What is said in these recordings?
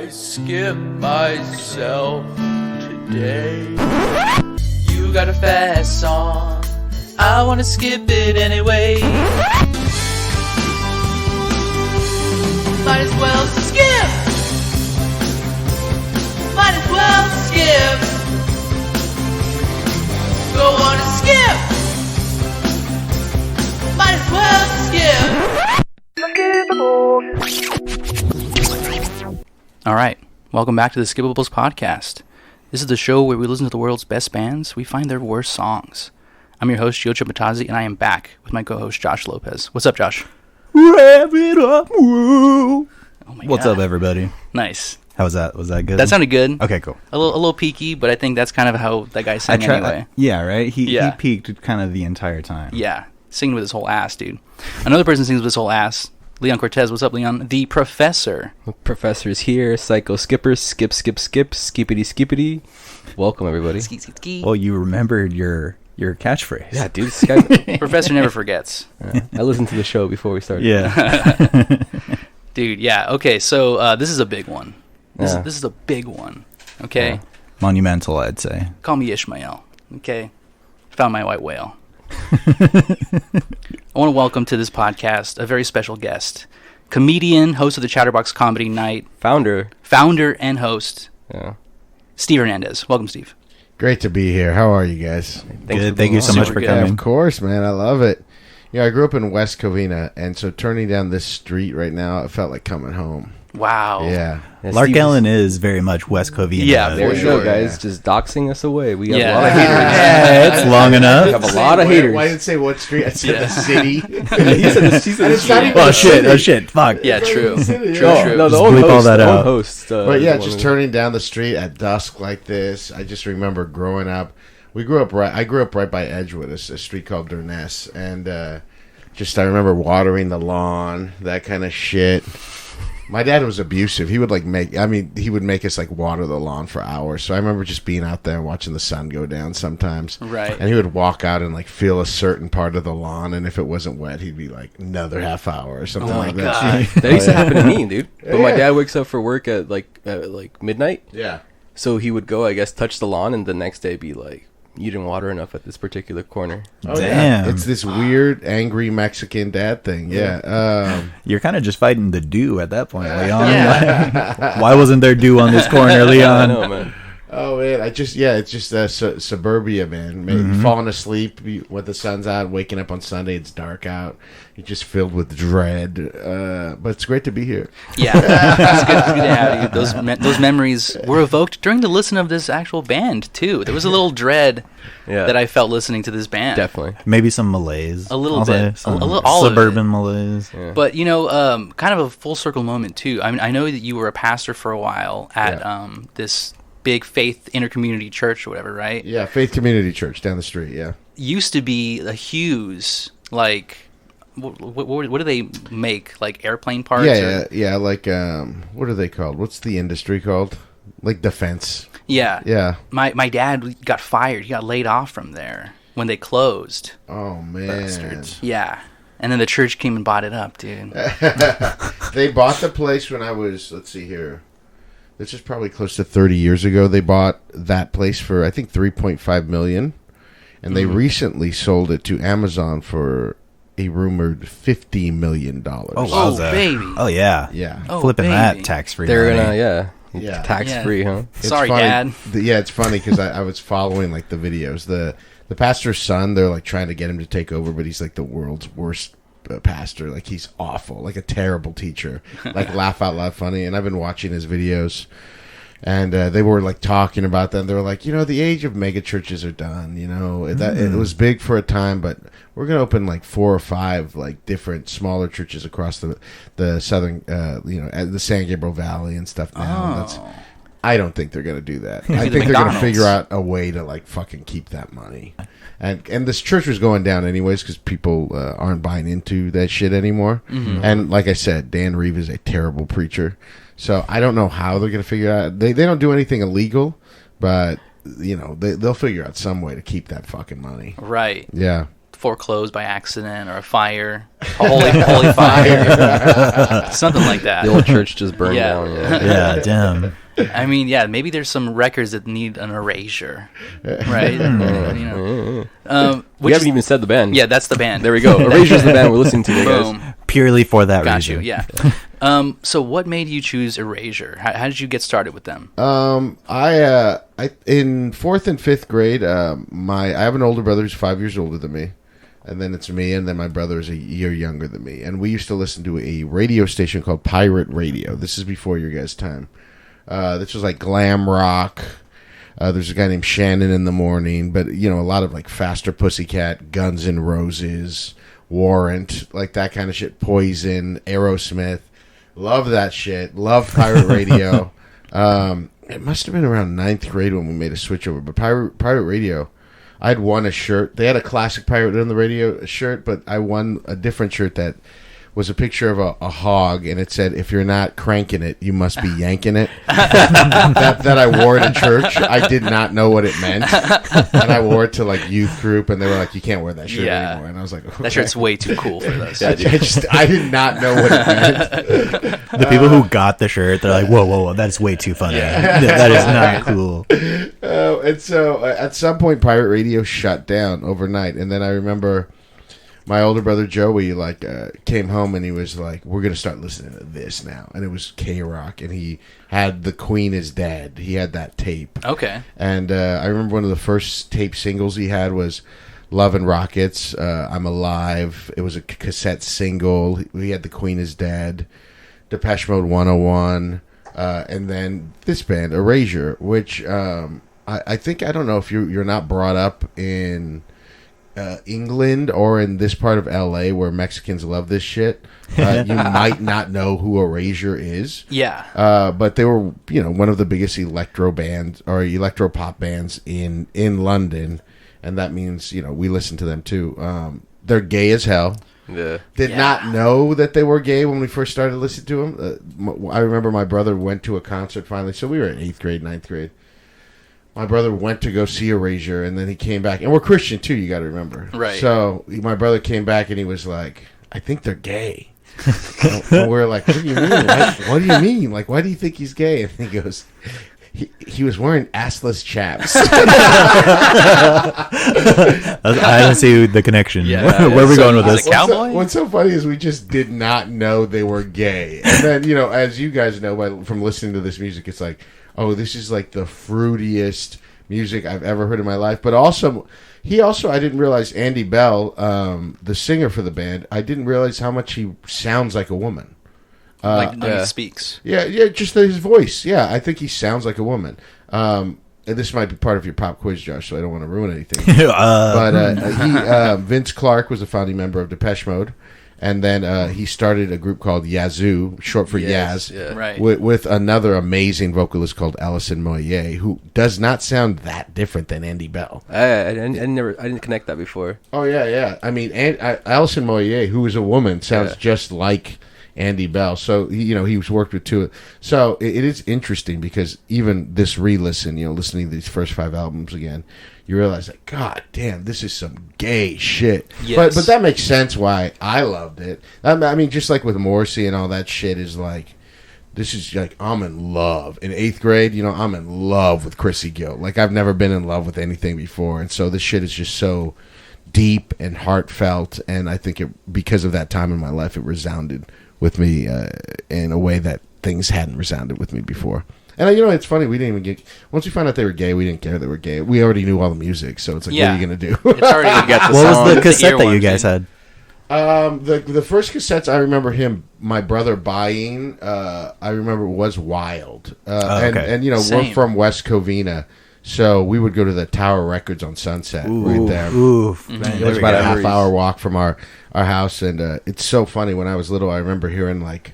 I skip myself today. You got a fast song, I wanna skip it anyway. Might as well skip. Might as well skip. Go on and skip. Might as well skip. All right, welcome back to the Skippables podcast. This is the show where we listen to the world's best bands. We find their worst songs. I'm your host, Yocho Matazzi, and I am back with my co-host, Josh Lopez. What's up, Josh? Rev it up, woo. Oh my What's God. up, everybody? Nice. How was that? Was that good? That sounded good. Okay, cool. A little peaky, but I think that's kind of how that guy sang anyway. Yeah, right? He Yeah. peaked kind of the entire time. Yeah, singing with his whole ass, dude. Another person sings with his whole ass. Leon Cortez. What's up, Leon? The Professor. Professor's here. Psycho Skippers. Skip, skip, skip. Skippity, skippity. Welcome, everybody. Ski, ski, ski. Well, you remembered your catchphrase. Yeah, dude. This guy, Professor never forgets. I listened to the show before we started. Yeah. Dude, yeah. Okay, so this is a big one. This Yeah. is a big one. Okay? Yeah. Monumental, I'd say. Call me Ishmael. Okay? Found my white whale. I want to welcome to this podcast a very special guest. Comedian, host of the Chatterbox Comedy Night, Founder. and host, Yeah. Steve Hernandez. Welcome, Steve. Great to be here. How are you guys? Good. Thank you so much Super for good. Yeah, coming. of course, man. I love it. Yeah, I grew up in West Covina, and so turning down this street right now, it felt like coming home. Wow. Yeah. Yeah, Lark Steve Ellen is very much West Covina. Yeah, There for we sure, go, guys. yeah. Just doxing us away. We have Yeah. a lot of haters. Yeah, it's long We enough. have a lot of haters. Why did it say what street? I said Yeah. the city. He said the street. Oh, shit. Oh, shit. Fuck. Yeah, true. City, True, yeah. true. No, the Just own bleep all host. that The own out. host. But yeah, is just one of turning down the street at dusk like this. I just remember growing up. I grew up right by Edgewood, a street called Durness, and I remember watering the lawn, that kind of shit. My dad was abusive. He would he would make us like water the lawn for hours. So I remember just being out there and watching the sun go down sometimes. Right. And he would walk out and like feel a certain part of the lawn, and if it wasn't wet, he'd be like another half hour or something Oh my like God. that. That used to happen to me, dude. But my Yeah. dad wakes up for work at like midnight. Yeah. So he would go, I guess, touch the lawn, and the next day be like, "You didn't water enough at this particular corner." Oh, yeah. Damn. It's this weird, angry Mexican dad thing. Yeah. You're kind of just fighting the dew at that point, Leon. Yeah. Like, why wasn't there dew on this corner, I Leon? know, man. Oh, man. It's just suburbia, man. Falling asleep when the sun's out, waking up on Sunday, it's dark out. You're just filled with dread. But it's great to be here. Yeah. It's good to have you. Those memories were evoked during the listen of this actual band, too. There was a little dread Yeah. that I felt listening to this band. Definitely. Maybe some malaise. A little I'll say. bit. Some A little- all of suburban malaise. Yeah. But, kind of a full circle moment, too. I mean, I know that you were a pastor for a while at this big faith intercommunity church or whatever, right? Yeah, Faith Community Church down the street, yeah. Used to be a huge, like, what do they make? Like airplane parts? Yeah, like, what are they called? What's the industry called? Like defense. Yeah. Yeah. My dad got fired. He got laid off from there when they closed. Oh, man. Bastards. Yeah. And then the church came and bought it up, dude. They bought the place when I was, let's see here. This is probably close to 30 years ago. They bought that place for, I think, $3.5 million. And they recently sold it to Amazon for a rumored $50 million. Oh, Oh, wowza. baby. Oh, yeah. Yeah. Oh, Flipping baby. that tax-free. They're money. gonna, Yeah. tax free, huh? It's Sorry, funny. Dad. Yeah, it's funny because I was following like the videos. The pastor's son, they're like trying to get him to take over, but he's like the world's worst pastor. Like he's awful, like a terrible teacher, like laugh out loud funny. And I've been watching his videos, and they were like talking about that. And they were like, the age of mega churches are done. That it was big for a time, but we're gonna open like 4 or 5 like different smaller churches across the southern, the San Gabriel Valley and stuff now. Oh. I don't think they're going to do that. I the think they're going to McDonald's. figure out a way to like fucking keep that money. And this church was going down anyways because people aren't buying into that shit anymore. Mm-hmm. And like I said, Dan Reeve is a terrible preacher. So I don't know how they're going to figure out. They don't do anything illegal, but they'll figure out some way to keep that fucking money. Right. Yeah. Foreclosed by accident or a fire. holy fire, something like that. The old church just burned Yeah. down. Yeah. Yeah, damn. I mean, yeah, maybe there's some records that need an erasure, right? You know, We which haven't is- even said the band. yeah, that's the band. There we go. Erasure's the band we're listening to, guys. Boom, Purely for that got you. reason. Yeah. So, what made you choose Erasure? How did you get started with them? I in fourth and fifth grade, I have an older brother who's 5 years older than me, and then it's me, and then my brother is a year younger than me, and we used to listen to a radio station called Pirate Radio. This is before your guys' time. This was like glam rock. There's a guy named Shannon in the morning, but a lot of like Faster Pussycat, Guns N' Roses, Warrant, like that kind of shit. Poison, Aerosmith. Love that shit. Love Pirate Radio. It must have been around ninth grade when we made a switch over. But Pirate Radio, I'd won a shirt. They had a classic Pirate on the Radio shirt, but I won a different shirt that was a picture of a hog, and it said, "If you're not cranking it, you must be yanking it." that I wore it in church. I did not know what it meant, and I wore it to like youth group, and they were like, "You can't wear that shirt anymore." And I was like, okay. That shirt's way too cool for this. I did not know what it meant. The people who got the shirt, they're like, whoa, that's way too funny. That is not cool. And so at some point, Pirate Radio shut down overnight, and then I remember my older brother Joey came home and he was like, "We're gonna start listening to this now," and it was K-Rock, and he had "The Queen Is Dead." He had that tape. Okay. And I remember one of the first tape singles he had was "Love and Rockets." "I'm Alive." It was a cassette single. He had "The Queen Is Dead," Depeche Mode 101, and then this band Erasure, which I think, I don't know if you're not brought up in England or in this part of LA where Mexicans love this shit, you might not know who Erasure is. Yeah. But they were, one of the biggest electro bands or electro pop bands in London, and that means we listen to them too. They're gay as hell. Yeah. Did not know that they were gay when we first started listening to them. I remember my brother went to a concert finally, so we were in 8th grade, 9th grade. My brother went to go see Erasure, and then he came back. And we're Christian, too, you got to remember. Right. So my brother came back, and he was like, "I think they're gay." And we're like, "What do you mean? What do you mean? Like, why do you think he's gay?" And he goes, he was wearing assless chaps. I don't see the connection. Yeah. Where are we So going with he's this? a cowboy? What's so funny is we just did not know they were gay. And then, as you guys know from listening to this music, it's like, oh, this is like the fruitiest music I've ever heard in my life. But also, I didn't realize Andy Bell, the singer for the band, I didn't realize how much he sounds like a woman. When he speaks. Yeah, just his voice. Yeah, I think he sounds like a woman. And this might be part of your pop quiz, Josh, so I don't want to ruin anything. But Vince Clarke was a founding member of Depeche Mode. And then he started a group called Yazoo, short for Yaz, Yeah. Right. with another amazing vocalist called Alison Moyet, who does not sound that different than Andy Bell. I didn't connect that before. Oh, yeah. I mean, Alison Moyet, who is a woman, sounds just like Andy Bell. So, he's worked with two. So, it is interesting because even this re-listen, listening to these first 5 albums again, you realize, like, God damn, this is some gay shit. Yes. But that makes sense why I loved it. I mean, just like with Morrissey and all that shit is like, this is like, I'm in love. In 8th grade, I'm in love with Chrissy Gill. Like, I've never been in love with anything before. And so this shit is just so deep and heartfelt. And I think because of that time in my life, it resounded with me in a way that things hadn't resounded with me before. And it's funny, we didn't even once we found out they were gay, we didn't care they were gay. We already knew all the music, so it's like, what are you going to do? It's already got the What song, was the cassette that you earworms guys in. had? The first cassettes I remember my brother buying, I remember was Wild. Okay. And we're Same. from West Covina, so we would go to the Tower Records on Sunset right there. Oof. Mm-hmm. Man, It was there about we a go. half-hour walk from our house, and it's so funny. When I was little, I remember hearing, like,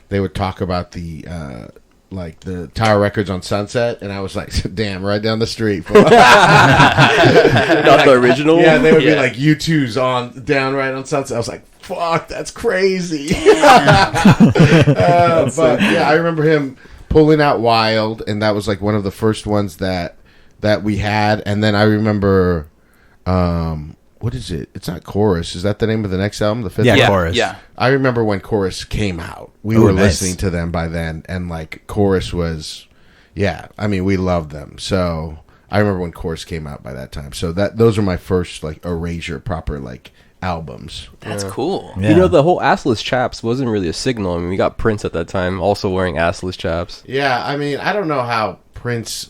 they would talk about the Tower Records on Sunset, and I was like, damn, right down the street. Not the original? Yeah, they would be like, U2's down right on Sunset. I was like, fuck, that's crazy. But yeah, I remember him pulling out Wild, and that was like one of the first ones that we had. And then I remember, what is it? It's not Chorus. Is that the name of the next album? The fifth Yeah, album? Chorus. Yeah. I remember when Chorus came out. We Oh, were nice. listening to them by then, and like Chorus was, yeah. I mean, we loved them. So I remember when Chorus came out by that time. So those are my first like Erasure proper like albums. That's cool. Yeah. You know, the whole assless chaps wasn't really a signal. I mean, we got Prince at that time also wearing assless chaps. Yeah, I mean, I don't know how Prince.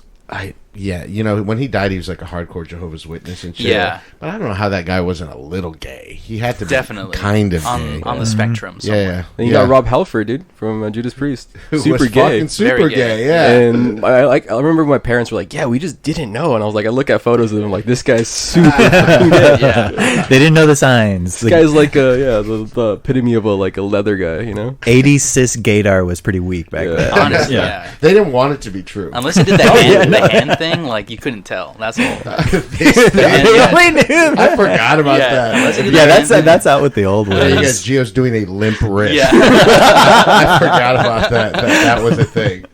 You know, when he died, he was like a hardcore Jehovah's Witness and shit. Yeah. But I don't know how that guy wasn't a little gay. He had to be Definitely. kind of gay. On the spectrum somewhere. Yeah. And you got Rob Halford, dude, from Judas Priest. Who Super was gay. fucking super Very gay. gay. Yeah. And I remember my parents were like, "Yeah, we just didn't know." And I was like, I look at photos of him, like, this guy's super fucking gay. Yeah. They didn't know the signs. This guy's like the epitome of a leather guy, you know? 80s cis gaydar was pretty weak back Yeah. then. Honestly, yeah. They didn't want it to be true. Unless he did the hand thing, like you couldn't tell. That's all. They only knew I forgot about unless he that. did Yeah, the hand thing. that's out with the old Yeah, you ways. guys, Gio's doing a limp wrist. Yeah. I forgot about that. That was a thing.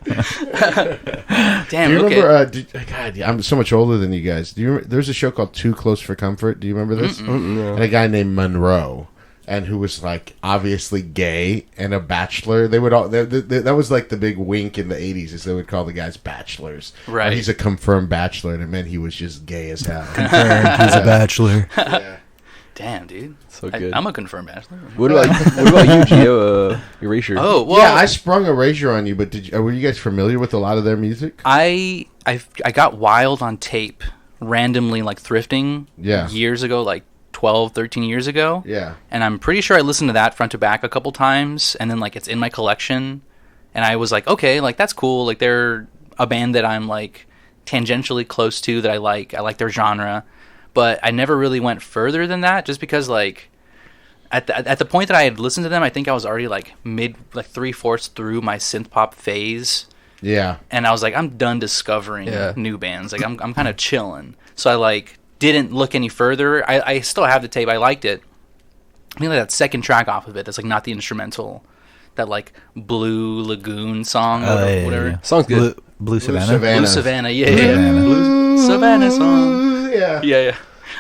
Damn. Do you Okay. remember? God, I'm so much older than you guys. Do you remember? There's a show called Too Close for Comfort. Do you remember this? And a guy named Monroe, and who was like obviously gay and a bachelor. They would all that was like the big wink in the '80s, is they would call the guys bachelors. Right. He's a confirmed bachelor, and it meant he was just gay as hell. He's a bachelor. Yeah. Damn, dude. So good. I'm a confirmed bachelor. What about you, Gio? Erasure. Oh, well. Yeah, I sprung Erasure on you, but were you guys familiar with a lot of their music? I got Wild on tape randomly, like thrifting years ago, like 12, 13 years ago. Yeah. And I'm pretty sure I listened to that front to back a couple times, and then like it's in my collection, and I was like, okay, like that's cool. Like they're a band that I'm like tangentially close to, that I like their genre, but I never really went further than that, just because like at the point that I had listened to them, I think I was already like 3/4 through my synth pop phase. Yeah. And I was like, I'm done discovering new bands. Like I'm kind of chilling. So I like didn't look any further. I still have the tape. I liked it. I mean, like that second track off of it, that's like not the instrumental, that like Blue Lagoon song or whatever. Yeah. Song's good. Blue Savannah. Blue Savannah, yeah. Blue Savannah song. Yeah. Yeah.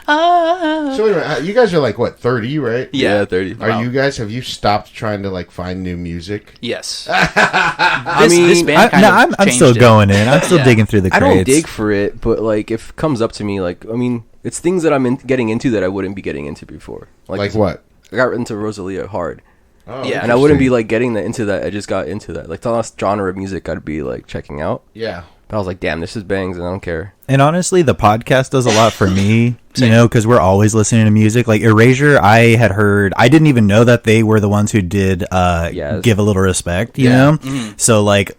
So wait a minute, you guys are like what, 30, right? Yeah. 30. Have you stopped trying to like find new music? Yes. mean, band kind of I'm changed still it. going in. I'm still Yeah. digging through the I crates. don't dig for it, but like if it comes up to me, like I mean, it's things that I'm getting into that I wouldn't be getting into before. Like what? I got into Rosalia hard, Oh, Yeah. and I wouldn't be like getting into that. I just got into that. Like the last genre of music I'd be like checking out. Yeah. But I was like, damn, this is bangs, and I don't care. And honestly, the podcast does a lot for me, you know, because we're always listening to music. Like Erasure, I had heard, I didn't even know that they were the ones who did Yes. Give a Little Respect, you Yeah. know? So, like,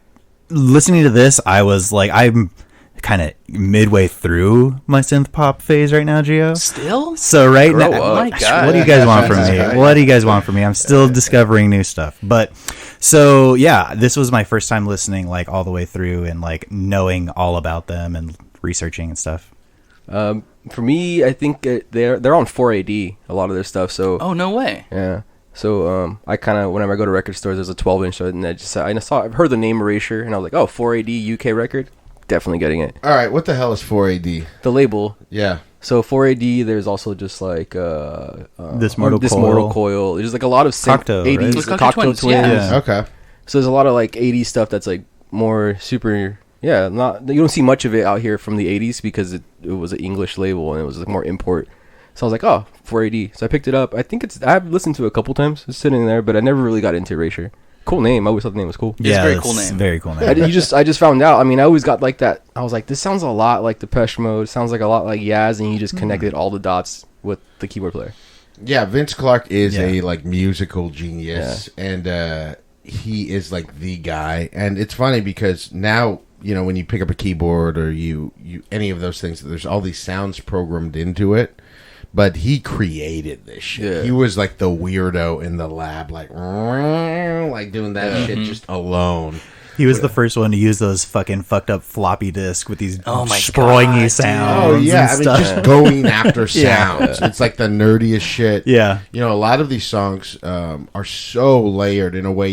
listening to this, I was like, I'm kind of midway through my synth pop phase right now, Gio. Still? So right Grow now, up. Oh my God. what do you guys want from me? Right. What do you guys want from me? I'm still discovering new stuff. But so yeah, this was my first time listening like all the way through and like knowing all about them and researching and stuff. For me, I think they're on 4AD, a lot of their stuff. So Oh, no way. yeah. So I kind of, whenever I go to record stores, there's a 12-inch, and I've heard the name Erasure, and I was like, oh, 4AD UK record, definitely getting it. All right, what the hell is 4AD? The label. Yeah. So 4AD, there's also just like This Mortal Coil. There's like a lot of Cocteau, 80s, right? the With Cocteau Cocteau Twins, Twins. yeah. Okay. So there's a lot of like 80s stuff that's like more super. Yeah, not you don't see much of it out here from the 80s because it was an English label and it was like more import. So I was like, oh, 4AD. So I picked it up. I think I've listened to it a couple times. It's sitting there, but I never really got into Erasure. Cool name. I always thought the name was cool. It's a very cool name. Very cool name. I just found out. I mean, I always got like that. I was like, this sounds a lot like Depeche Mode. Sounds like a lot like Yaz, and you just connected all the dots with the keyboard player. Yeah, Vince Clarke is Yeah. a like musical genius, and he is like the guy. And it's funny because now, you know, when you pick up a keyboard or you any of those things, there's all these sounds programmed into it. But he created this shit. Yeah. He was like the weirdo in the lab, like doing that shit just alone. He was the first one to use those fucking fucked up floppy disk with these Oh my springy God, sounds. Oh yeah, and I mean, stuff. just going after Yeah. sounds. It's like the nerdiest shit. Yeah. You know, a lot of these songs are so layered in a way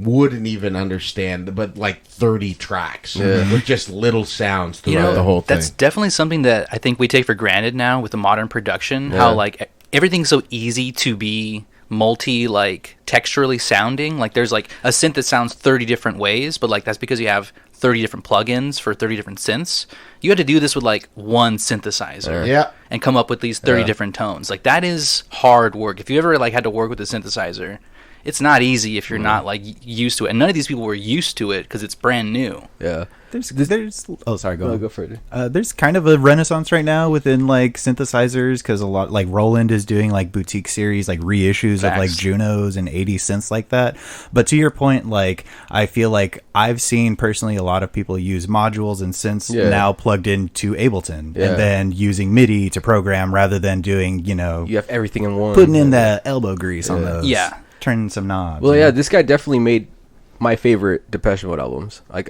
wouldn't even understand, but like 30 tracks with just little sounds throughout the whole thing. That's definitely something that I think we take for granted now with the modern production. How like everything's so easy to be multi like texturally sounding. Like there's like a synth that sounds 30 different ways, but like that's because you have 30 different plugins for 30 different synths. You had to do this with like one synthesizer and come up with these 30 different tones. Like that is hard work. If you ever like had to work with a synthesizer, it's not easy if you're not like used to it. And none of these people were used to it because it's brand new. Yeah. There's oh sorry, go on. Go for it. There's kind of a renaissance right now within like synthesizers, because a lot like Roland is doing like boutique series, like reissues of like Junos and 80 synths like that. But to your point, like I feel like I've seen personally a lot of people use modules and synths now plugged into Ableton and then using MIDI to program rather than doing, you have everything in one, putting in the elbow grease on those, turning some knobs. Well, this guy definitely made my favorite Depeche Mode albums. Like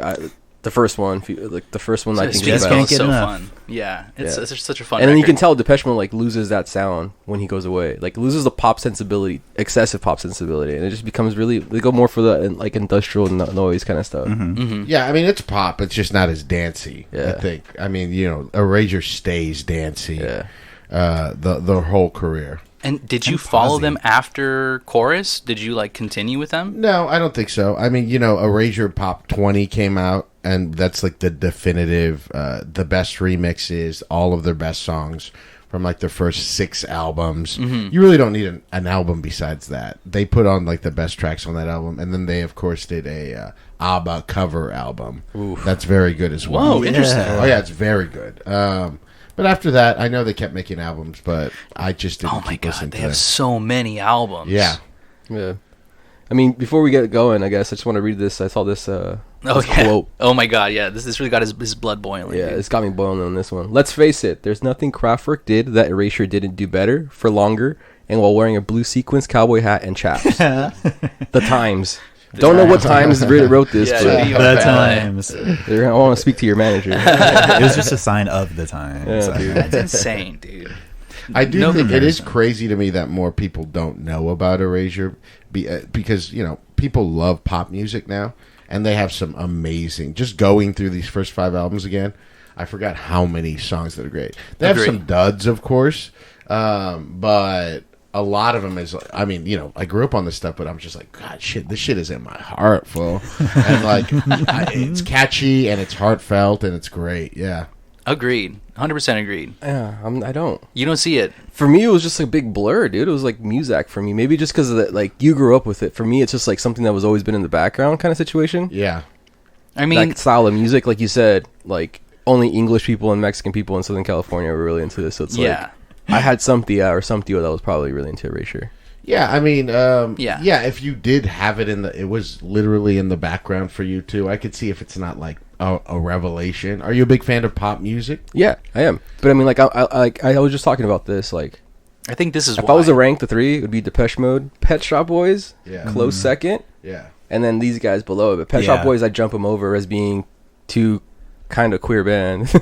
the first one, like the first one, I think just can't get so enough. Fun. Yeah, it's such a fun. And then record. you can tell Depeche Mode like loses that sound when he goes away. Like loses the pop sensibility, excessive pop sensibility, and it just becomes really. They go more for the like industrial noise kind of stuff. Yeah, I mean it's pop. It's just not as dancey. I think. I mean, Erasure stays dancey. The whole career. And did you follow them after Chorus? Did you like continue with them? No, I don't think so. I mean, Erasure Pop 20 came out, and that's like the definitive, the best remixes, all of their best songs from like their first 6 albums. You really don't need an album besides that. They put on like the best tracks on that album, and then they of course did a ABBA cover album. That's very good as well. Whoa, interesting. Oh yeah, it's very good. But after that, I know they kept making albums, but I just didn't keep listening to them. They have so many albums. Yeah. I mean, before we get going, I guess I just want to read this. I saw this quote. Oh my god, yeah. This really got his blood boiling. Yeah, it's got me boiling on this one. Let's face it, there's nothing Kraftwerk did that Erasure didn't do better, for longer, and while wearing a blue sequins cowboy hat and chaps. The Times. Don't know what Times really wrote this, but the Times. I want to speak to your manager. It was just a sign of the times. That's insane, dude. I do think it is crazy to me that more people don't know about Erasure because, people love pop music now, and they have some amazing, just going through these first 5 albums again, I forgot how many songs that are great. They have some duds, of course, but a lot of them is, I mean, I grew up on this stuff, but I'm just like, God, this shit is in my heart, fool. And like, it's catchy and it's heartfelt and it's great. Yeah. Agreed. 100% agreed. Yeah, I don't. You don't see it. For me, it was just a big blur, dude. It was like Muzak for me. Maybe just because of that, like, you grew up with it. For me, it's just like something that was always been in the background kind of situation. Yeah. I mean, that style of music, like you said, like only English people and Mexican people in Southern California were really into this. So it's like, I had some Tia or some Tio that was probably really into Erasure. Yeah, I mean, if you did have it it was literally in the background for you too. I could see if it's not like a revelation. Are you a big fan of pop music? Yeah, I am. But I mean, like, I was just talking about this. Like, I think this is if I was to rank the 3, it would be Depeche Mode, Pet Shop Boys, close second, and then these guys below it. But Pet Shop Boys, I jump them over as being too kind of queer band.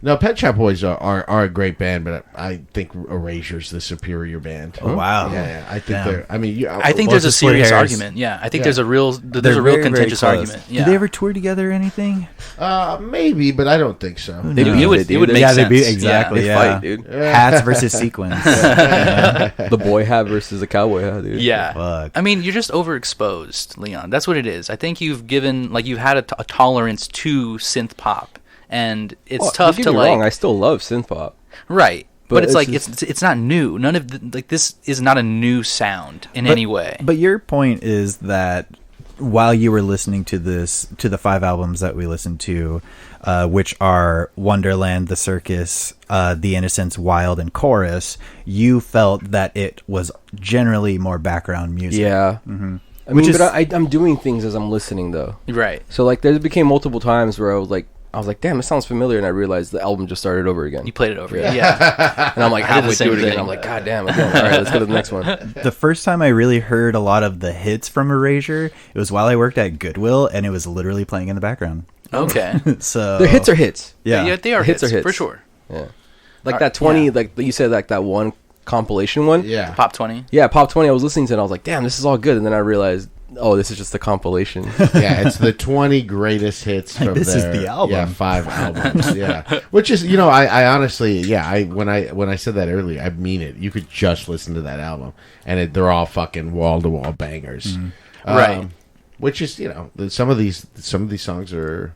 No, Pet Shop Boys are a great band, but I think Erasure's the superior band. Oh wow! Yeah, I think they're. I mean, I think there's a serious argument. Yeah, I think there's a real contentious argument. Yeah. Did they ever tour together or anything? Maybe, but I don't think so. It would make sense. Exactly. They fight, dude. Hats versus sequins. The boy hat versus the cowboy hat, dude. Yeah. Fuck. I mean, you're just overexposed, Leon. That's what it is. I think you've had a tolerance to synth pop. And it's tough to like. Wrong, I still love synth pop. Right, but it's like it's not new. None of this is not a new sound in any way. But your point is that while you were listening to the 5 albums that we listened to, which are Wonderland, The Circus, The Innocents, Wild, and Chorus, you felt that it was generally more background music. Yeah. Mm-hmm. I'm doing things as I'm listening though. Right. So like there became multiple times where I was like, damn, it sounds familiar, and I realized the album just started over again. You played it over, yeah. And I'm like, halfway through it again, I'm like, God damn, again. All right, let's go to the next one. The first time I really heard a lot of the hits from Erasure, it was while I worked at Goodwill, and it was literally playing in the background. Okay. So the hits are hits. Yeah, they are hits. For sure. Yeah. Like that 20, like you said, like that one compilation one. Yeah. Pop 20. Yeah, Pop 20, I was listening to it, and I was like, damn, this is all good. And then I realized Oh, this is just a compilation. Yeah, it's the 20 greatest hits from This is their, the album. Yeah, 5 albums. Yeah, which is, you know, I honestly, yeah, when I said that earlier, I mean it. You could just listen to that album, and they're all fucking wall to wall bangers, Right. Which is, you know, some of these songs are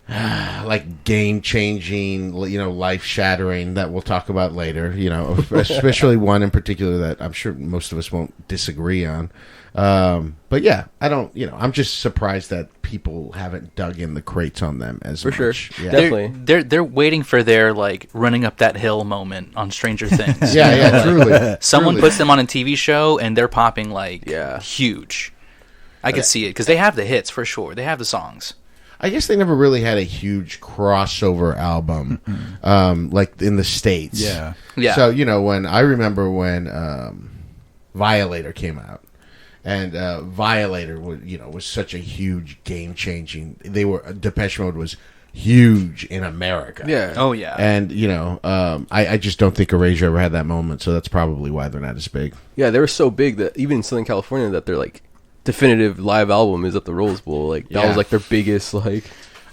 like game changing, you know, life shattering that we'll talk about later. You know, especially one in particular that I'm sure most of us won't disagree on. But yeah, I don't, you know, I'm just surprised that people haven't dug in the crates on them as For much. sure. Yeah. Definitely. They're waiting for their like running up that hill moment on Stranger Things. Yeah, truly. Someone Truly. puts them on a TV show and they're popping like huge. I could see it because they have the hits for sure. They have the songs. I guess they never really had a huge crossover album, like in the States. Yeah. Yeah. So, you know, I remember when Violator came out, and Violator was such a huge game changing. Depeche Mode was huge in America. Yeah. Oh yeah. And, you know, I just don't think Erasure ever had that moment, so that's probably why they're not as big. Yeah, they were so big that even in Southern California that they're like definitive live album is at the Rose Bowl. Like that was like their biggest like.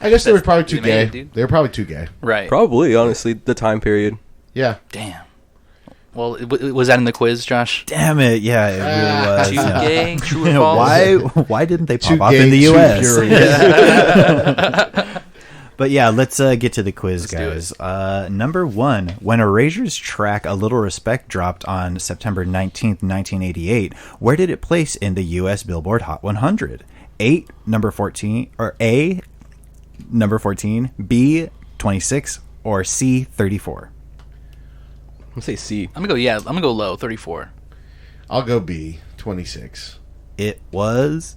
I guess they were probably too They made gay. it, dude. They were probably too gay. Right. Probably, honestly, the time period. Yeah. Damn. Well, was that in the quiz, Josh? Damn it! Yeah, it really was. Too yeah. gay? True or false? Why didn't they Too pop off gay, in the too U.S.? furious. But yeah, let's get to the quiz, Let's guys. Number 1, when Erasure's track "A Little Respect" dropped on September 19th, 1988, where did it place in the U.S. Billboard Hot 100? A, number 14, or A, number 14, B, 26, or C, 34? I'm gonna say C. I'm gonna go low, 34. I'll go B, 26. It was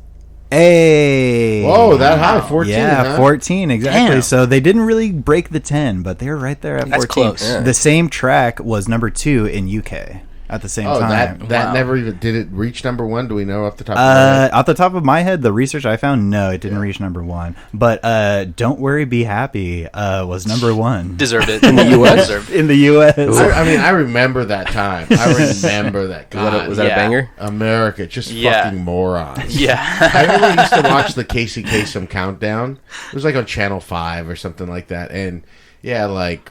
A. Whoa, that high, 14, Yeah, huh? 14, exactly. Damn. So they didn't really break the 10, but they were right there at 14. That's close. Yeah. The same track was number 2 in UK at the same Oh, time. that Wow. never even did it reach number 1? Do we know off the top of our head? Off the top of my head, the research I found, no, it didn't reach number 1. But Don't Worry, Be Happy was number 1 Deserved it. In the U.S.? Deserved it. in the U.S. I mean, I remember that time. I remember that. God, Was that Yeah. a banger? America, just Yeah. fucking morons. Yeah. I remember used to watch the Casey Kasem countdown. It was like on Channel 5 or something like that. And yeah, like,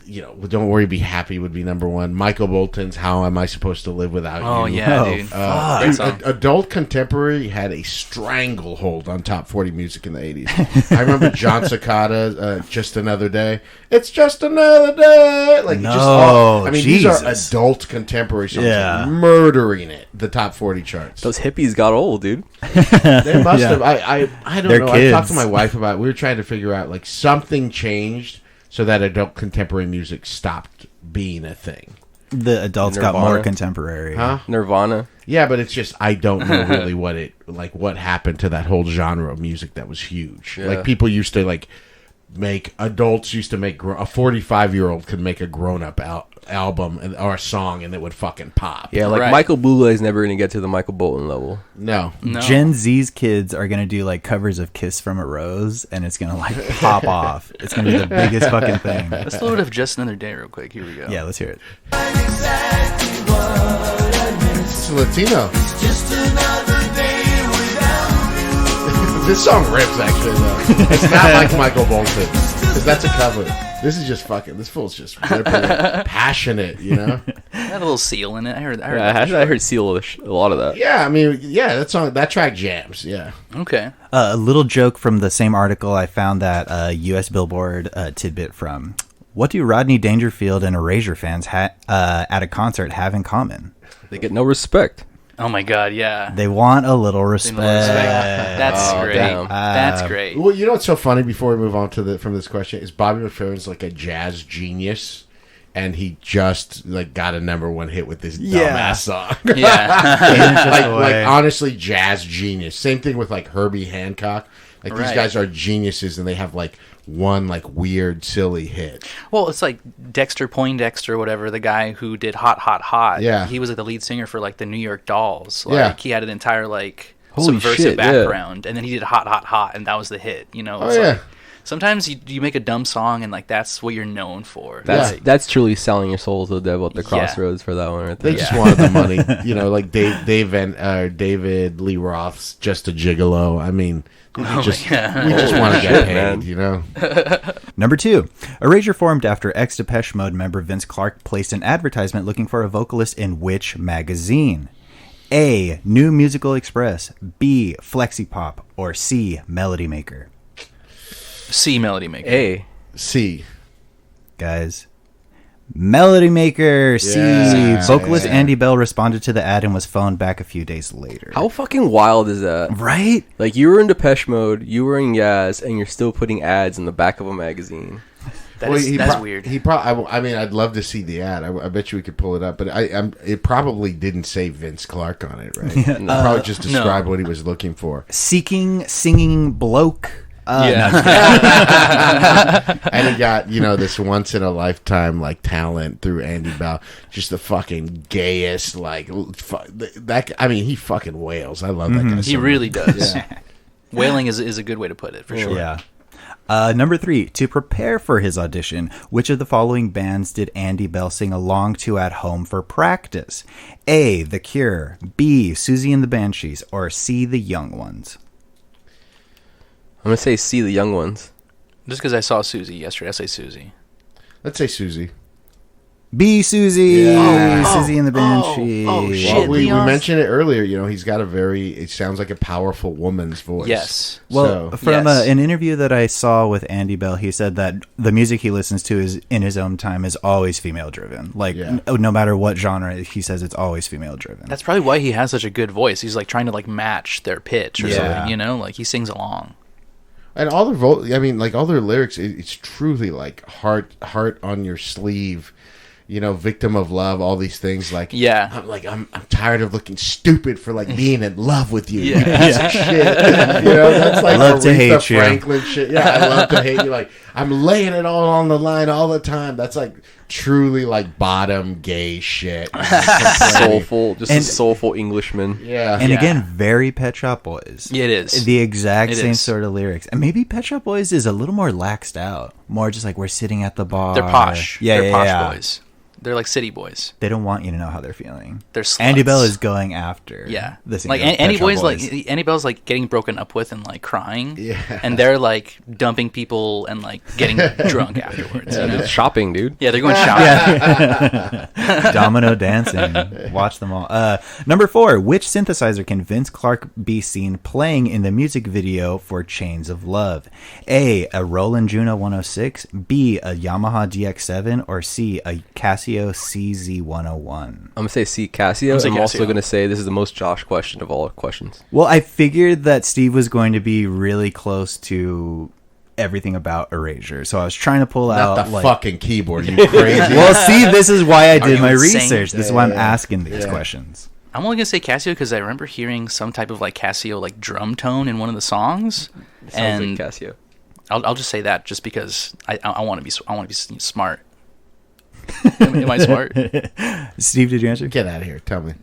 you know, Don't Worry, Be Happy would be number 1. Michael Bolton's How Am I Supposed to Live Without Oh You? yeah, Oh, dude. fuck. Great song. Adult contemporary had a stranglehold on top 40 music in the 80s. I remember John Cicada, Just Another Day. It's just another day. Like, No, just all, I mean, Jesus. these are adult contemporary songs, Yeah. murdering it, the top 40 charts. Those hippies got old, dude. They must Yeah. have. I don't They're know. I talked kids. to my wife about it. We were trying to figure out, like, something changed so that adult contemporary music stopped being a thing. The adults got Nirvana. more contemporary. Huh? Nirvana. Yeah, but it's just I don't know really what happened to that whole genre of music that was huge. Yeah. Like people used to adults used to make a 45-year-old could make a grown-up album or a song and it would fucking pop. Yeah, like Right. Michael Bublé is never gonna get to the Michael Bolton level. No. No. Gen Z's kids are gonna do like covers of "Kiss from a Rose," and it's gonna like pop off. It's gonna be the biggest fucking thing. Let's load up Just Another Day real quick. Here we go. Yeah, let's hear it. It's Latino. This song rips, actually, though. It's not like Michael Bolton, because that's a cover. This is just fucking. This fool's just ripping it. Passionate, you know. It had a little seal in it. I heard Yeah, that. I heard Seal a lot of that. Yeah, I mean, yeah, that track jams. Yeah. Okay. A little joke from the same article. I found that U.S. Billboard tidbit from. What do Rodney Dangerfield and Erasure fans at a concert have in common? They get no respect. Oh my God. Yeah. They want a little respect. That's Oh, great. damn. That's great. Well, you know what's so funny before we move on from this question is Bobby McFerrin's like a jazz genius, and he just like got a #1 hit with this Yeah. dumbass song. Yeah. like honestly, jazz genius. Same thing with like Herbie Hancock. Like these Right. guys are geniuses, and they have like one like weird, silly hit. Well, it's like Dexter Poindexter, whatever, the guy who did Hot, Hot, Hot. Yeah. He was like the lead singer for like the New York Dolls. Like, Yeah. he had an entire like Holy subversive shit, yeah. background, and then he did Hot, Hot, Hot, and that was the hit. You know, Oh it's yeah, like, Sometimes you make a dumb song and like that's what you're known for. That's truly selling your soul to the devil at the crossroads for that one right there. They just wanted the money. You know, like David Lee Roth's Just a Gigolo. I mean, we just want to get paid, man. You know? Number 2. Erasure formed after ex-Depeche Mode member Vince Clarke placed an advertisement looking for a vocalist in which magazine? A. New Musical Express, B. Flexipop, or C. Melody Maker? C. Melody Maker. A. C. Guys. Melody Maker, C. Yeah. Vocalist Andy Bell responded to the ad and was phoned back a few days later. How fucking wild is that? Right? Like, you were in Depeche Mode, you were in Yaz, and you're still putting ads in the back of a magazine. That's weird. I mean, I'd love to see the ad. I bet you we could pull it up, but it probably didn't say Vince Clarke on it, right? Yeah. It probably just described what he was looking for. Seeking, singing bloke. Yeah. And he got, this once in a lifetime like talent through Andy Bell, just the fucking gayest, like he fucking wails. I love that guy. He really does. Yeah. Wailing is a good way to put it for sure. Yeah. Number 3, to prepare for his audition, which of the following bands did Andy Bell sing along to at home for practice? A. The Cure, B. Susie and the Banshees, or C. The Young Ones? I'm going to say C, The Young Ones. Just because I saw Susie yesterday, I say Susie. Let's say Susie. B. Susie. Yeah. Susie and the Banshees. Oh, shit. Well, we mentioned it earlier. He's got it sounds like a powerful woman's voice. Yes. Well, from an interview that I saw with Andy Bell, he said that the music he listens to is in his own time is always female driven. Like, no matter what genre, he says it's always female driven. That's probably why he has such a good voice. He's like trying to like match their pitch or something, like he sings along. And all their all their lyrics, it's truly like heart on your sleeve. Victim of love, all these things. Like, I'm tired of looking stupid for like being in love with you. Yeah, you piece of shit. That's like love to hate Franklin shit. Yeah, I love to hate you. Like, I'm laying it all on the line all the time. That's like truly like bottom gay shit. Soulful, a soulful Englishman. Yeah, and again, very Pet Shop Boys. It is the exact same sort of lyrics, and maybe Pet Shop Boys is a little more laxed out, more just like we're sitting at the bar. They're posh. They're posh boys. They're like city boys. They don't want you to know how they're feeling. They're sluts. Andy Bell is going after. Yeah, this like Andy Bell's like getting broken up with and like crying. Yeah, and they're like dumping people and like getting drunk afterwards. It's shopping, dude. Yeah, they're going shopping. Domino dancing. Watch them all. Number 4. Which synthesizer can Vince Clarke be seen playing in the music video for Chains of Love? A. A Roland Juno 106. B. A Yamaha DX7. Or C. A Casio CZ101. I'm going to say C, Casio. I'm also going to say this is the most Josh question of all questions. Well, I figured that Steve was going to be really close to everything about Erasure, so I was trying to pull out the fucking keyboard, you crazy. Well, see, this is why I did my research. This is why I'm asking these questions. I'm only going to say Casio because I remember hearing some type of like Casio like drum tone in one of the songs. Sounds like Casio. I'll just say that just because I want to be smart. Am I smart? Steve, did you answer? Get out of here. Tell me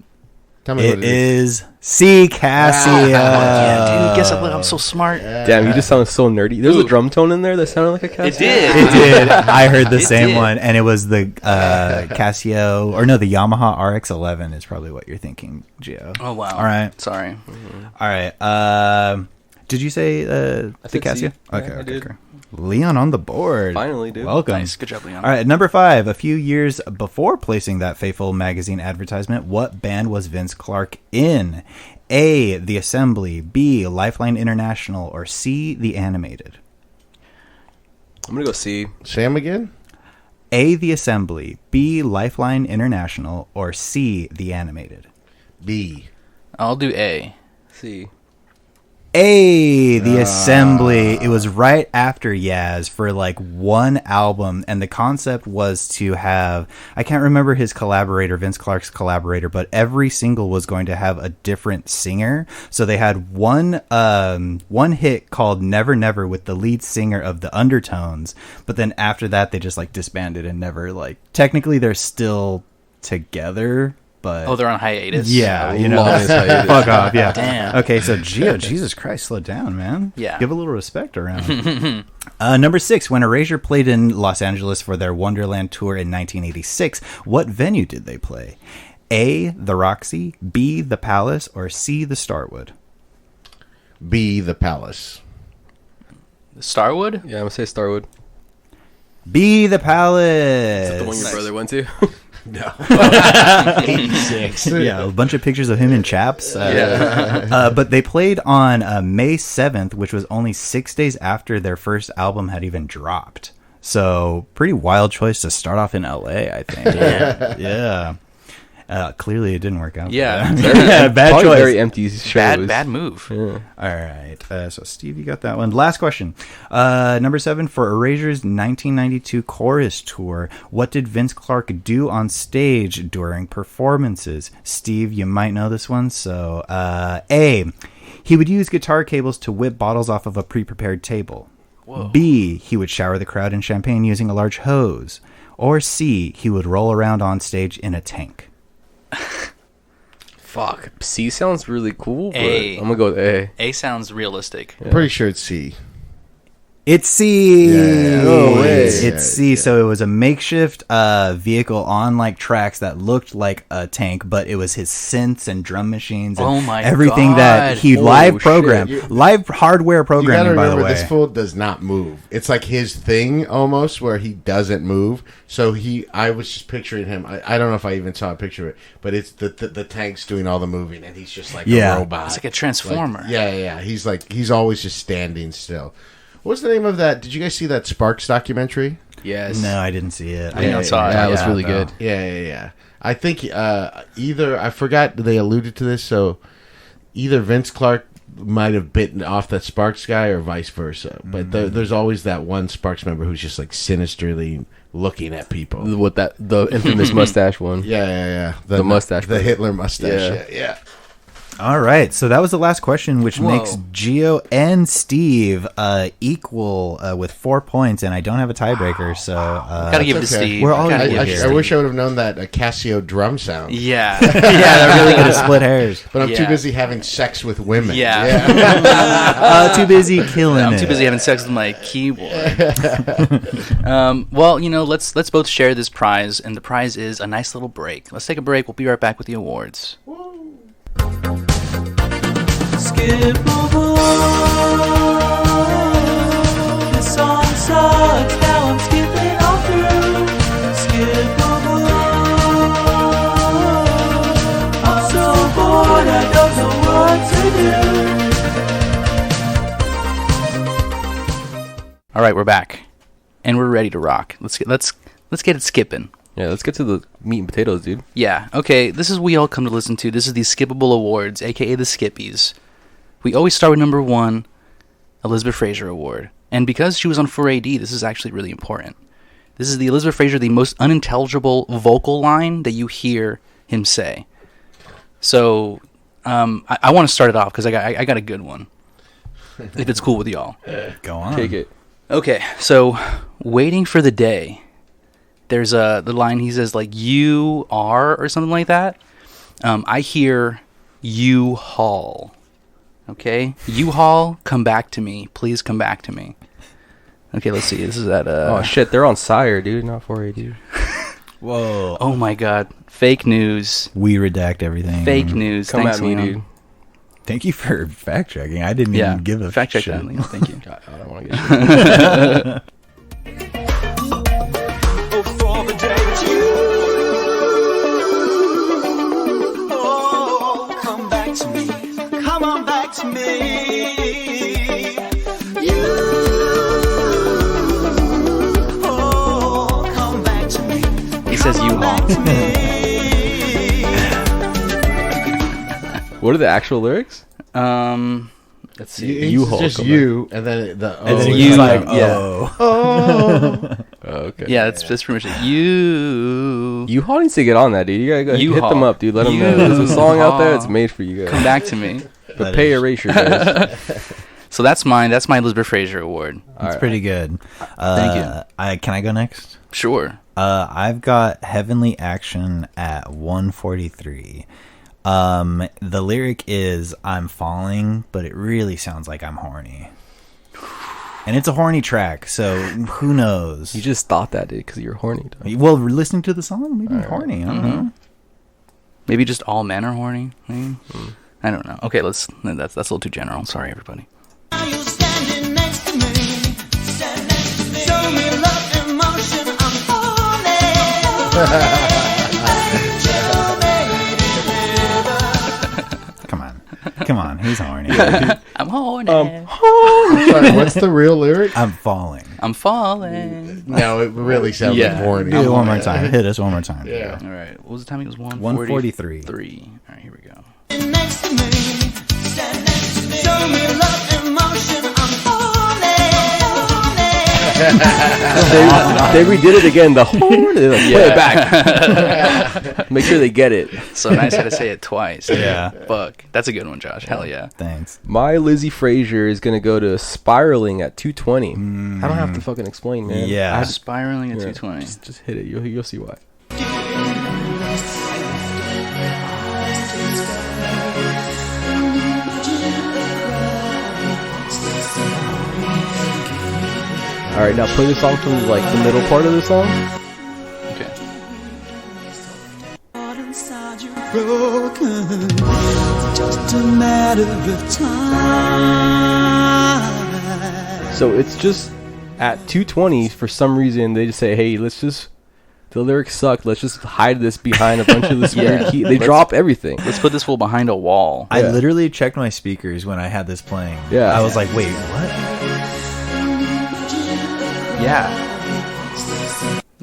it what it is. C, Casio. Yeah, dude. Guess I'm so smart. Damn, you just sound so nerdy. There's a drum tone in there that sounded like a Casio. It did. It did. I heard the same one, and it was the Casio, or no, the Yamaha RX-11 is probably what you're thinking, Gio. Oh, wow. All right. Sorry. All right. Did you say the Casio? Okay. Leon on the board. Finally, dude. Welcome. Nice. Good job, Leon. All right, number 5. A few years before placing that fateful magazine advertisement, what band was Vince Clarke in? A. The Assembly. B. Lifeline International. Or C. The Animated. I'm going to go C. Sam again? A. The Assembly. B. Lifeline International. Or C. The Animated. B. I'll do A. C. A, The Assembly. It was right after Yaz for like one album, and the concept was to have, I can't remember his collaborator, Vince Clarke's collaborator, but every single was going to have a different singer. So they had one hit called Never Never with the lead singer of the Undertones, but then after that they just like disbanded and never like, technically they're still together. But they're on hiatus? Yeah, fuck off, yeah. Damn. Okay, so Gio, Jesus Christ, slow down, man. Yeah. Give a little respect around. Number 6, when Erasure played in Los Angeles for their Wonderland tour in 1986, what venue did they play? A, the Roxy, B, the Palace, or C, the Starwood? B, the Palace. Starwood? Yeah, I'm gonna say Starwood. B, the Palace. Is that the one your brother went to? No. 86. Yeah, a bunch of pictures of him in chaps. But they played on May 7th, which was only 6 days after their first album had even dropped. So, pretty wild choice to start off in LA, I think. Yeah. Clearly, it didn't work out. Yeah. Bad choice. Very empty Bad, shows. bad move. Yeah. All right. So, Steve, you got that one. Last question. Number 7, for Erasure's 1992 chorus tour, what did Vince Clarke do on stage during performances? Steve, you might know this one. So, A, he would use guitar cables to whip bottles off of a pre-prepared table. Whoa. B, he would shower the crowd in champagne using a large hose. Or C, he would roll around on stage in a tank. Fuck. C sounds really cool, but A. I'm gonna go with A. A sounds realistic. I'm pretty sure it's C. It's C. Yeah. No way. It's C. So it was a makeshift vehicle on like tracks that looked like a tank, but it was his synths and drum machines and Oh my everything that God. he Oh, live shit. programmed, live hardware You gotta programming. By the remember, way, this fool does not move. It's like his thing almost, where he doesn't move. So I was just picturing him. I don't know if I even saw a picture of it, but it's the tank's doing all the moving, and he's just like a robot. It's like a transformer. Like, yeah. He's always just standing still. What's the name of that? Did you guys see that Sparks documentary? Yes. no, I didn't see it. I didn't saw it. Yeah, it was Yeah, really no. good. Yeah. I think either I forgot they alluded to this, so either Vince Clarke might have bitten off that Sparks guy or vice versa. But there's always that one Sparks member who's just like sinisterly looking at people. With the infamous mustache one. Yeah. The mustache the person. Hitler mustache. Yeah. Yeah. All right, so that was the last question, which Whoa. makes Gio and Steve equal with 4 points, and I don't have a tiebreaker, so Gotta give it to okay. Steve. We're all Gotta gonna give it to I Steve. wish I would have known that Casio drum sound. Yeah. yeah, they're really gonna split hairs. But I'm too Yeah. busy having sex with women. Yeah. Too busy killing I'm it. too busy having sex with my keyboard. Well, let's both share this prize, and the prize is a nice little break. Let's take a break. We'll be right back with the awards. Skip over. This song sucks. Now I'm skipping all through. Skip over. I'm so bored. I don't know what to do. All right, we're back, and we're ready to rock. Let's get it skipping. Yeah, let's get to the meat and potatoes, dude. Yeah. Okay. This is what we all come to listen to. This is the Skippable Awards, aka the Skippies. We always start with number 1, Elizabeth Fraser Award, and because she was on 4AD, this is actually really important. This is the Elizabeth Fraser, the most unintelligible vocal line that you hear him say. So, I want to start it off because I got a good one. If it's cool with y'all. Go on. Take it. Okay, so waiting for the day. There's the line he says like "you are" or something like that. I hear U-Haul. Okay, U-Haul, come back to me, please come back to me. Okay, let's see. This is at Oh shit, they're on Sire, dude, not 4AD. Whoa. Oh my God, fake news. We redact everything. Fake news. Come Thanks, at me, Leon. dude. Thank you for fact checking. I didn't Yeah, even give a fact check shit. that, Leon. Thank you. God, I don't want to get For the day that you, oh, come back to me, come on back to me. You, oh, come back to me. He says U-Haul. What are the actual lyrics? Let's see. It's U-Haul, just come you, and then the And then Oh, he's you- like, yeah. oh. Oh, okay. Yeah, that's pretty much it. You U-Haul needs to get on that, dude. You gotta go hit U-Haul. them up, dude. Let them know. There's a song out there that's made for you come guys. back to me. But pay Erasure, guys. So that's mine. That's my Elizabeth Fraser Award. It's pretty good. Thank you. Can I go next? Sure. I've got Heavenly Action at 143. The lyric is "I'm falling," but it really sounds like I'm horny. And it's a horny track, so who knows? You just thought that, dude, because you're horny. Well, listening to the song, maybe horny. I don't know. Maybe just all men are horny. Maybe? I don't know. Okay, that's a little too general. Sorry, everybody. Are you standing next to me? Stand next to me. Show me love and motion. I'm falling. Come on, he's horny. I'm horny. Sorry, what's the real lyric? I'm falling. I'm falling. No, it really sounds like horny. Do it one more time. Hit us one more time. Yeah. All right. What was the time? It was 1:43. 3. All right, here we go. Next to me. Stand next to me. Show me love and motion. I'm falling. They redid it again. The horn. They like, play it back. Make sure they get it. So nice how to say it twice. Yeah. Fuck. That's a good one, Josh. Hell yeah. Thanks. My Lizzie Frazier is gonna go to Spiraling at 220. I don't have to fucking explain, man. Yeah. I Spiraling at yeah, 220. Just hit it. You'll see why. All right, now play the song from like the middle part of the song. Okay. Broken, just a matter of time. So it's just at 220 for some reason they just say, hey, the lyrics suck. Let's just hide this behind a bunch of this weird key. They drop everything. Let's put this fool behind a wall. I literally checked my speakers when I had this playing. Yeah. I was like, wait, what? Yeah.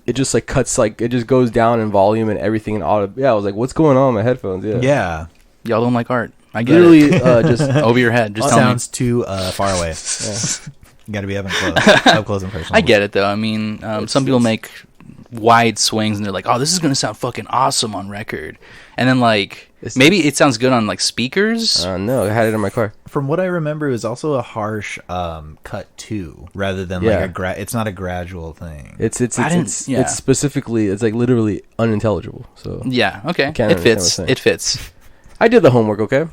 It just like cuts, like it just goes down in volume and everything and audio. Yeah, I was like, what's going on with my headphones? Yeah. Y'all don't like art. I get Literally, it. just Over your head. Just tell me. Sounds too far away. You got to be up close and personal. I get it, though. I mean, some people make wide swings and they're like, oh, this is going to sound fucking awesome on record. And then, like, maybe it sounds good on, like, speakers. no, I had it in my car. From what I remember, it was also a harsh cut too, rather than like it's not a gradual thing. It's specifically, it's like literally unintelligible. So Yeah, okay. Can't It understand what fits. I'm saying. It fits. I did the homework, okay?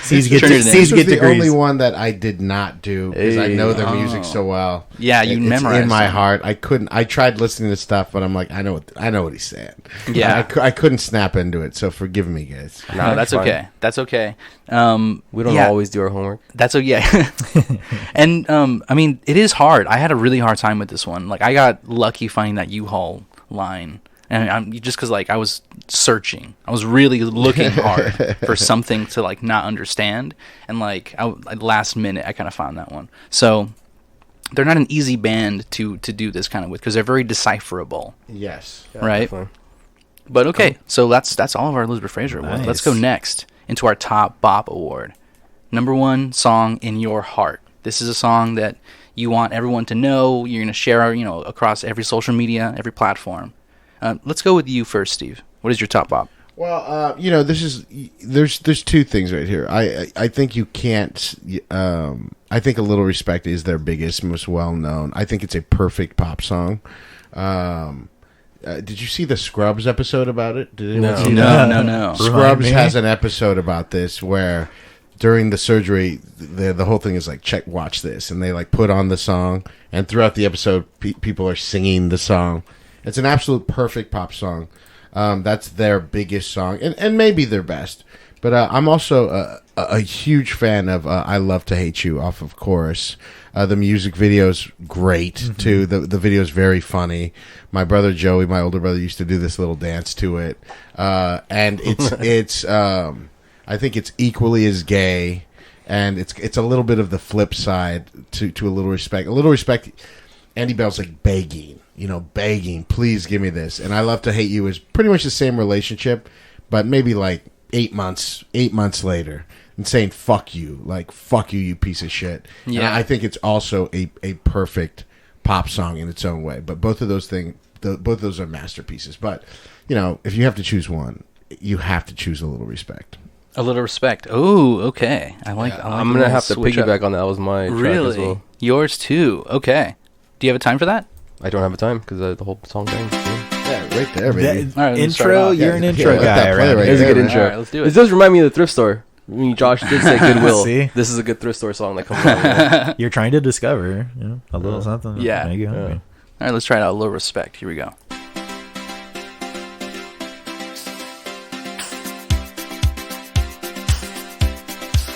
C's get Turn it in. This was the degrees. only one that I did not do because I know their music so well. Yeah, you It's memorized in my it. heart. I couldn't. I tried listening to stuff, but I'm like, I know what he's saying. Yeah. I couldn't snap into it. So forgive me, guys. No, that's fine. okay. That's okay. We don't always do our homework. That's okay. And I mean, it is hard. I had a really hard time with this one. Like, I got lucky finding that U-Haul line, and I'm just because like I was searching. I was really looking hard for something to like not understand, and like last minute I kind of found that one. So they're not an easy band to do this kind of with because they're very decipherable. Yes. Right. Definitely. But okay, so that's all of our Elizabeth Fraser awards. Nice. Let's go next into our top bop award. Number 1 song in your heart. This is a song that you want everyone to know. You're gonna share, across every social media, every platform. Let's go with you first, Steve. What is your top bop? Well, there's two things right here. I think you can't. I think A Little Respect is their biggest, most well known. I think it's a perfect pop song. Did you see the Scrubs episode about it? Did anyone see that? No. Scrubs has an episode about this where during the surgery, the whole thing is like, watch this, and they like put on the song, and throughout the episode, people are singing the song. It's an absolute perfect pop song. That's their biggest song, and maybe their best. But I'm also a huge fan of I Love to Hate You off of Chorus. The music video's great, too. The video's very funny. My brother Joey, my older brother, used to do this little dance to it. And it's I think it's equally as gay, and it's a little bit of the flip side to A Little Respect. A Little Respect, Andy Bell's like begging, begging, please give me this. And I Love to Hate You is pretty much the same relationship, but maybe like 8 months later, and saying fuck you, you piece of shit. Yeah. And I think it's also a perfect pop song in its own way. But both of those are masterpieces. But if you have to choose one, you have to choose A Little Respect. A Little Respect. Oh, okay. I like I'm the gonna little have to switch up. piggyback on that. That was my track Really? as well. Yours too. Okay. Do you have a time for that? I don't have a time because the whole song bangs. Yeah, right there, baby. All right, let's start Intro, off. you're an Yeah, intro let guy that play around right here. It's a good there, intro. All right, let's do it. It does remind me of the thrift store. mean, Josh did say Goodwill. See? This is a good thrift store song that comes out. You're trying to discover, a little something. Yeah. There you go. Yeah. All right, let's try it out. A little respect. Here we go.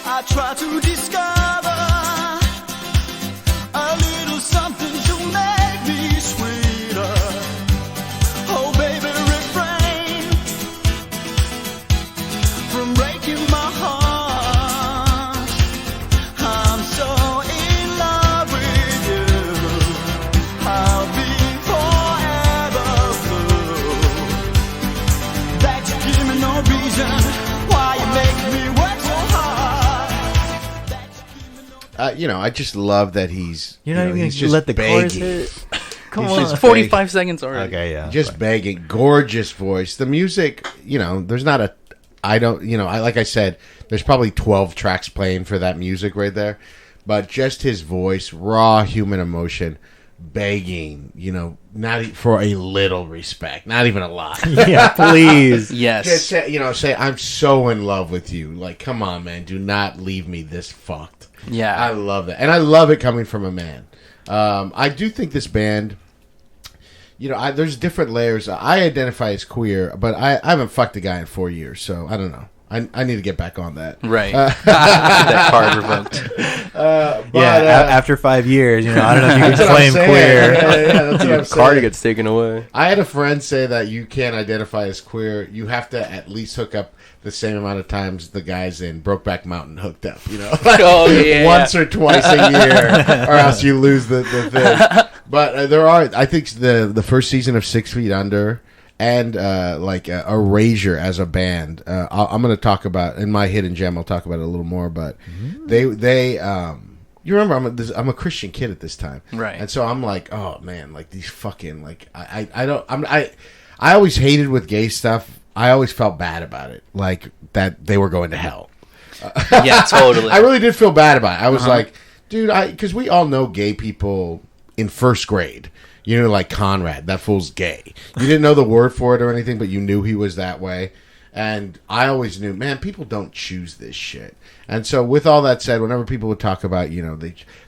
I try to discover a little something to make me sweeter. Oh, baby, refrain from breaking my heart. I'm so in love with you. I'll be forever blue. That you give me no reason why you make me work so hard. I just love that he's. You're not even he's going just to let the chorus begging. hit. Come He's on. just 45 seconds already. Okay, yeah. Just begging, gorgeous voice. The music, there's not a. I don't, like I said, there's probably 12 tracks playing for that music right there, but just his voice, raw human emotion, begging, not for a little respect, not even a lot. Yeah, please. Yes. Just say I'm so in love with you. Like, come on, man, do not leave me this fucked. Yeah. I love that, and I love it coming from a man. I do think this band, there's different layers. I identify as queer, but I haven't fucked a guy in 4 years, so I don't know. I need to get back on that. Right. That card revoked. After 5 years, I don't know if you can That's what I'm claim saying. queer. Yeah, that's what I'm Card saying. gets taken away. I had a friend say that you can't identify as queer. You have to at least hook up the same amount of times the guys in Brokeback Mountain hooked up, Like, Oh, yeah. once or twice a year, or else you lose the thing. But I think the first season of 6 Feet Under and Erasure as a band, I'm going to talk about, in my hidden gem, I'll talk about it a little more, but they you remember I'm a Christian kid at this time. Right. And so I'm like, oh man, like these fucking, like, I always hated with gay stuff. I always felt bad about it, like that they were going to hell. Yeah, totally. I really did feel bad about it. I was like, dude, because we all know gay people in first grade. Like Conrad, that fool's gay. You didn't know the word for it or anything, but you knew he was that way. And I always knew, man, people don't choose this shit. And so with all that said, whenever people would talk about,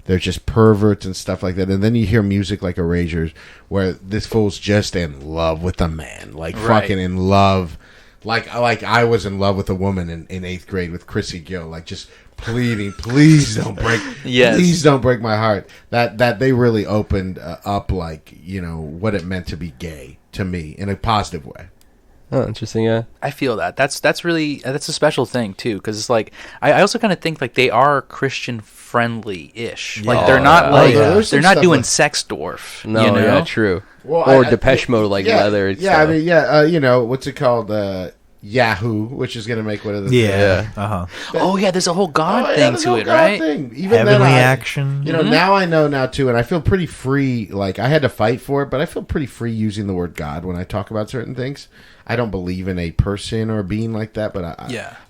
they're just perverts and stuff like that, and then you hear music like Erasure, where this fool's just in love with a man, like fucking in love, like I was in love with a woman in 8th grade with Chrissy Gill, like just pleading, please don't break, please don't break my heart. That they really opened up, like, what it meant to be gay to me in a positive way. Oh, interesting, yeah. I feel that. That's really that's a special thing too, because it's like I also kind of think like they are Christian friendly-ish. Like they're not they're not doing Sexdorf. No, yeah, true. Well, or Depeche Mode, like leather. Yeah, stuff. What's it called? Yahoo, which is going to make one of the Oh yeah, there's a whole God thing there's a to whole it, God right? thing. Even Heavenly then, action. Now I know now too, and I feel pretty free. Like, I had to fight for it, but I feel pretty free using the word God when I talk about certain things. I don't believe in a person or a being like that, but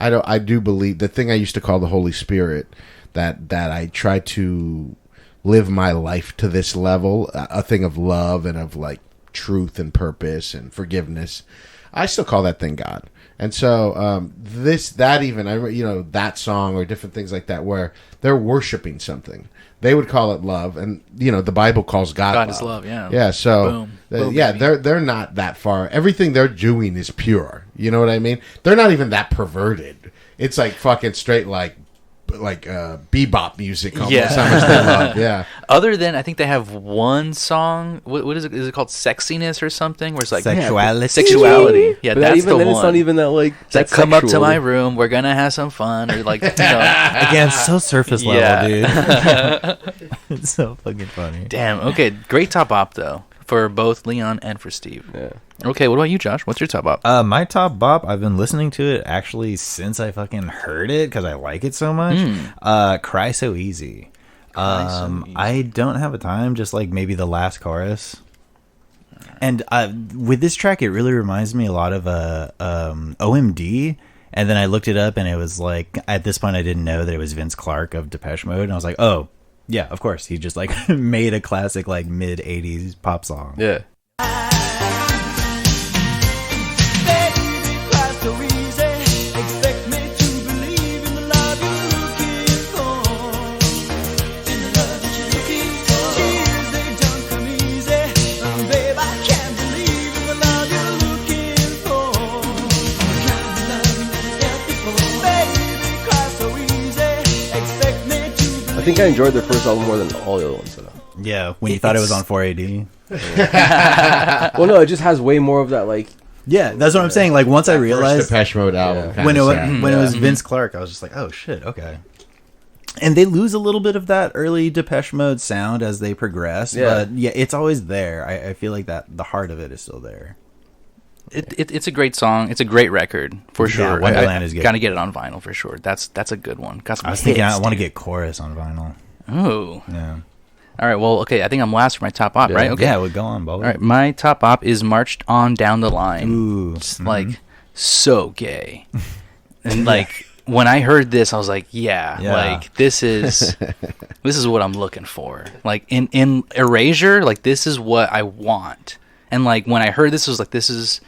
I do believe the thing I used to call the Holy Spirit. That I try to live my life to this level, a thing of love and of like truth and purpose and forgiveness. I still call that thing God. And so that song or different things like that where they're worshiping something. They would call it love, and the Bible calls God love. is love, yeah. Yeah, so Boom, they're not that far. Everything they're doing is pure. You know what I mean? They're not even that perverted. It's like fucking straight like bebop music almost. Yeah. How much they love. Yeah. Other than, I think they have one song. What is it? Is it called Sexiness or something? Where it's like Sexuality. Yeah, But that's even the then, one. it's not even that like. It's like, that's come up to sexual. my room. We're gonna have some fun, or like, Again, so surface level, dude. It's so fucking funny. Damn. Okay, great top op though for both Leon and for Steve. Yeah. Okay, what about you, Josh? What's your top op? My top bop, I've been listening to it actually since I fucking heard it because I like it so much. Cry So Easy. I don't have a time, just like maybe the last chorus. And with this track, it really reminds me a lot of OMD. And then I looked it up, and it was like, at this point, I didn't know that it was Vince Clarke of Depeche Mode. And I was like, oh, yeah, of course. He just like made a classic like mid-'80s pop song. Yeah. Baby, cry so easy. Expect me to believe in the think I enjoyed their first album more than all the other ones. So. Yeah, when you thought it was on 4AD. Well, no, it just has way more of that, like... Yeah, that's what I'm saying. Like, once I First realized... Depeche Mode album. Yeah. When kinda it was sad. Vince Clarke, I was just like, oh, shit, okay. And they lose a little bit of that early Depeche Mode sound as they progress. Yeah. But, yeah, it's always there. I feel like that the heart of it is still there. It's a great song. It's a great record for Yeah, sure. Wonderland is good. Gotta get it on vinyl for sure. That's a good one. Got some I was thinking hits, I want to dude. get Chorus on vinyl. Oh, Yeah. all right. Well, okay. I think I'm last for my top op, Yeah. right? Okay. Yeah, we'll go on, Bo. All right. My top op is "Marched On Down the Line." Ooh. Just like so gay, and like when I heard this, I was like, yeah. Like this is what I'm looking for. Like in Erasure, like this is what I want. And like when I heard this, I was like, this is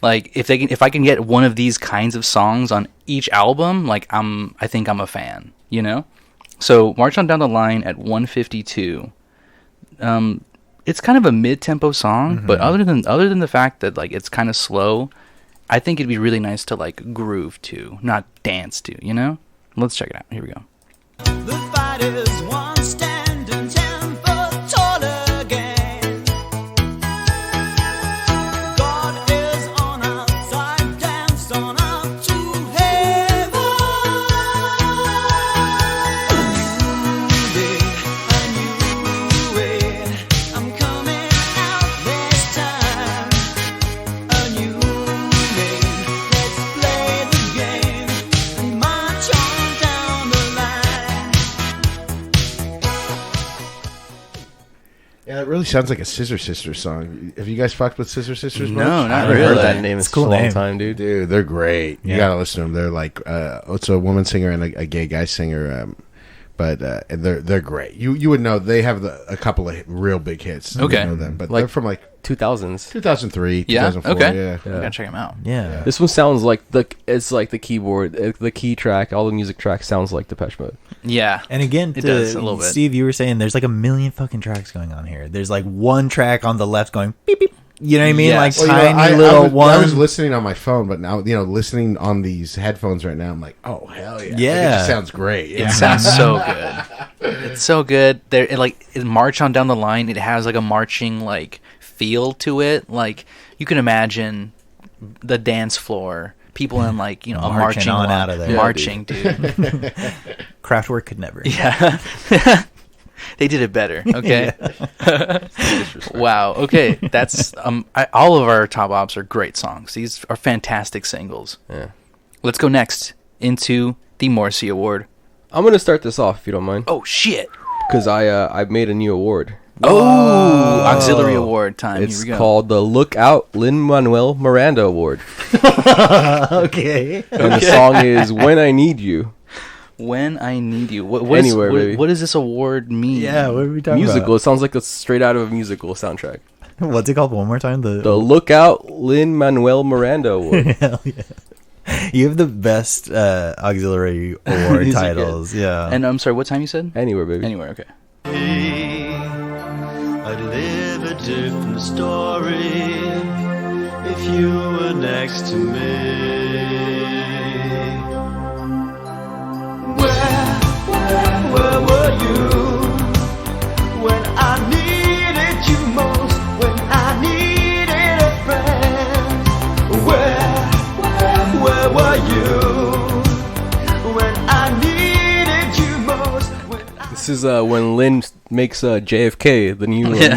like if I can get one of these kinds of songs on each album, like I think I'm a fan, you know? So March On Down the Line at 152. It's kind of a mid-tempo song, but other than the fact that like it's kind of slow, I think it'd be really nice to like groove to, not dance to, you know? Let's check it out. Here we go. The fight is one standing 10 foot tall again. God is on our side, dance on up to heaven. A new way, I'm coming out this time. A new name, let's play the game and march on down the line. Yeah, it really sounds like a Scissor Sisters song. Have you guys fucked with Scissor Sisters? No, much? not I haven't really. heard that name in It's a such cool a long name. time, dude. Dude, they're great. You Yeah. gotta listen to them. They're like, it's a woman singer and a gay guy singer, but and they're great. You would know they have a couple of real big hits. You Okay. know them, but Like- they're from like 2000s. 2003, Yeah? 2004. Okay. Yeah. I gotta check them out. Yeah. This one sounds like it's like the keyboard, the key track, all the music track sounds like Depeche Mode. Yeah. And again, It does a little bit. Steve, you were saying there's like a million fucking tracks going on here. There's like one track on the left going beep beep. You know what I mean? Yes. Like Well, tiny little I one. was listening on my phone, but now listening on these headphones right now, I'm like, oh hell yeah! Like, it Yeah. just sounds great. It sounds so good. It's so good. There, it march on down the line. It has like a marching like feel to it. Like you can imagine the dance floor, people in like a Marching marching on line, out of there. Yeah, marching, dude. Kraftwerk could never. Yeah, they did it better. Okay. Wow. Okay, that's all of our top ops are great songs. These are fantastic singles. Yeah. Let's go next into the Morrissey Award. I'm gonna start this off if you don't mind, Oh shit. because I made a new award. Oh, auxiliary award time. It's Here we go. called the Lookout Lin-Manuel Miranda Award, Okay. and the song is "When I Need You." When I Need You. What Anywhere, baby. what does this award mean? Yeah, what are we talking Musical. It sounds like it's straight out of a musical soundtrack. about? What's it called? One more time. The Lookout Lin-Manuel Miranda Award. Hell yeah. You have the best auxiliary award These are titles. Yeah. And I'm sorry, what time you said? Anywhere, baby. Anywhere, okay. I'd live a different story if you were next to me. Where were you when I needed you most? When I needed a friend? Where were you when I needed you most? When I This is when Lin makes JFK the new musical.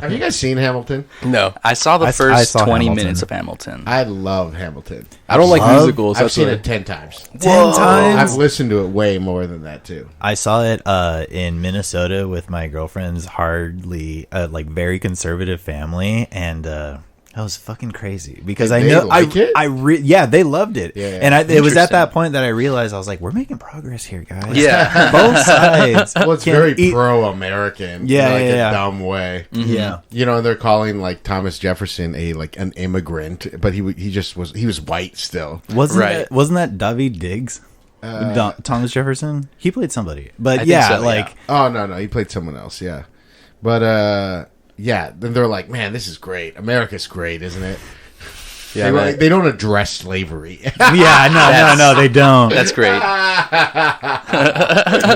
Have you guys seen Hamilton? No, I saw the I first saw 20 Hamilton. minutes of Hamilton. I love Hamilton. I don't like Love? musicals. I've That's seen why. it 10 times. 10 times. I've listened to it way more than that too. I saw it in Minnesota with my girlfriend's hardly like very conservative family, and that was fucking crazy because Did I they know like it? yeah, they loved it. Yeah. And it was at Interesting. that point that I realized I was like, we're making progress here, guys. Yeah. Both sides. Well, it's can very eat- pro-American. Yeah, in like yeah, yeah. a dumb way. Yeah. You know, they're calling like Thomas Jefferson an immigrant, but he was white still. Right. Wasn't that David Diggs? Thomas Jefferson? He played somebody. But I think yeah, so, like yeah. Oh no, he played someone else. Yeah, but yeah. Then they're like, man, this is great. America's great, isn't it? Yeah, man. They don't address slavery. Yeah, no, they don't. That's great. It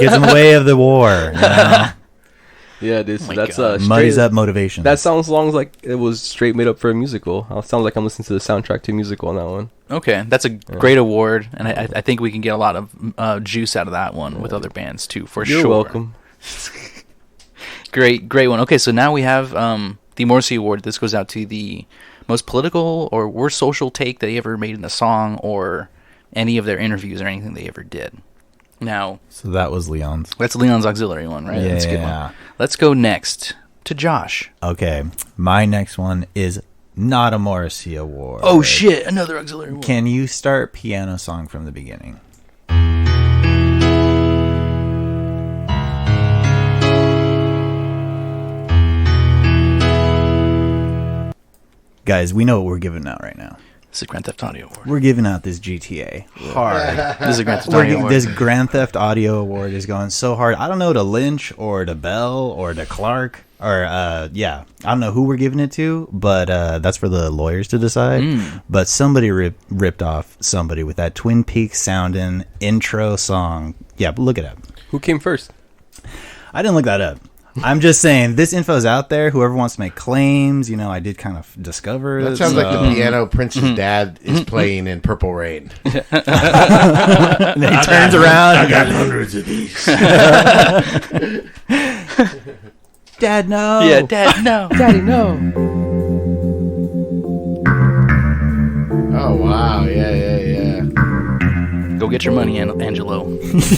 gets in the way of the war. You know? Yeah, dude. So my that's God. Muddies up motivation. That sounds like it was straight made up for a musical. It sounds like I'm listening to the soundtrack to a musical on that one. Okay, that's a great award, and I think we can get a lot of juice out of that one with other bands too, for You're sure. welcome. Great one. Okay, so now we have the Morrissey Award. This goes out to the most political or worst social take they ever made in a song, or any of their interviews or anything they ever did. Now, so that was Leon's. that's Leon's auxiliary one, right? That's a good one. Let's go next to Josh. Okay, my next one is not a Morrissey award. Oh shit, another auxiliary one. Can you start piano song from the beginning? Guys, we know what we're giving out right now. This is Grand Theft Audio Award. We're giving out this GTA hard. This is a Grand Theft Audio Award. This Grand Theft Audio Award is going so hard. I don't know to Lynch or to Bell or to Clark or I don't know who we're giving it to, but that's for the lawyers to decide. But somebody ripped off somebody with that Twin Peaks sounding intro song. Yeah, but look it up. Who came first? I didn't look that up. I'm just saying this info's out there. Whoever wants to make claims, I did kind of discover. That sounds like the piano Prince's dad is playing in Purple Rain. And then he turns around. I got hundreds of these. Dad, no. Yeah, Dad, no. Daddy, no. Oh wow, yeah. Go get your money, Angelo.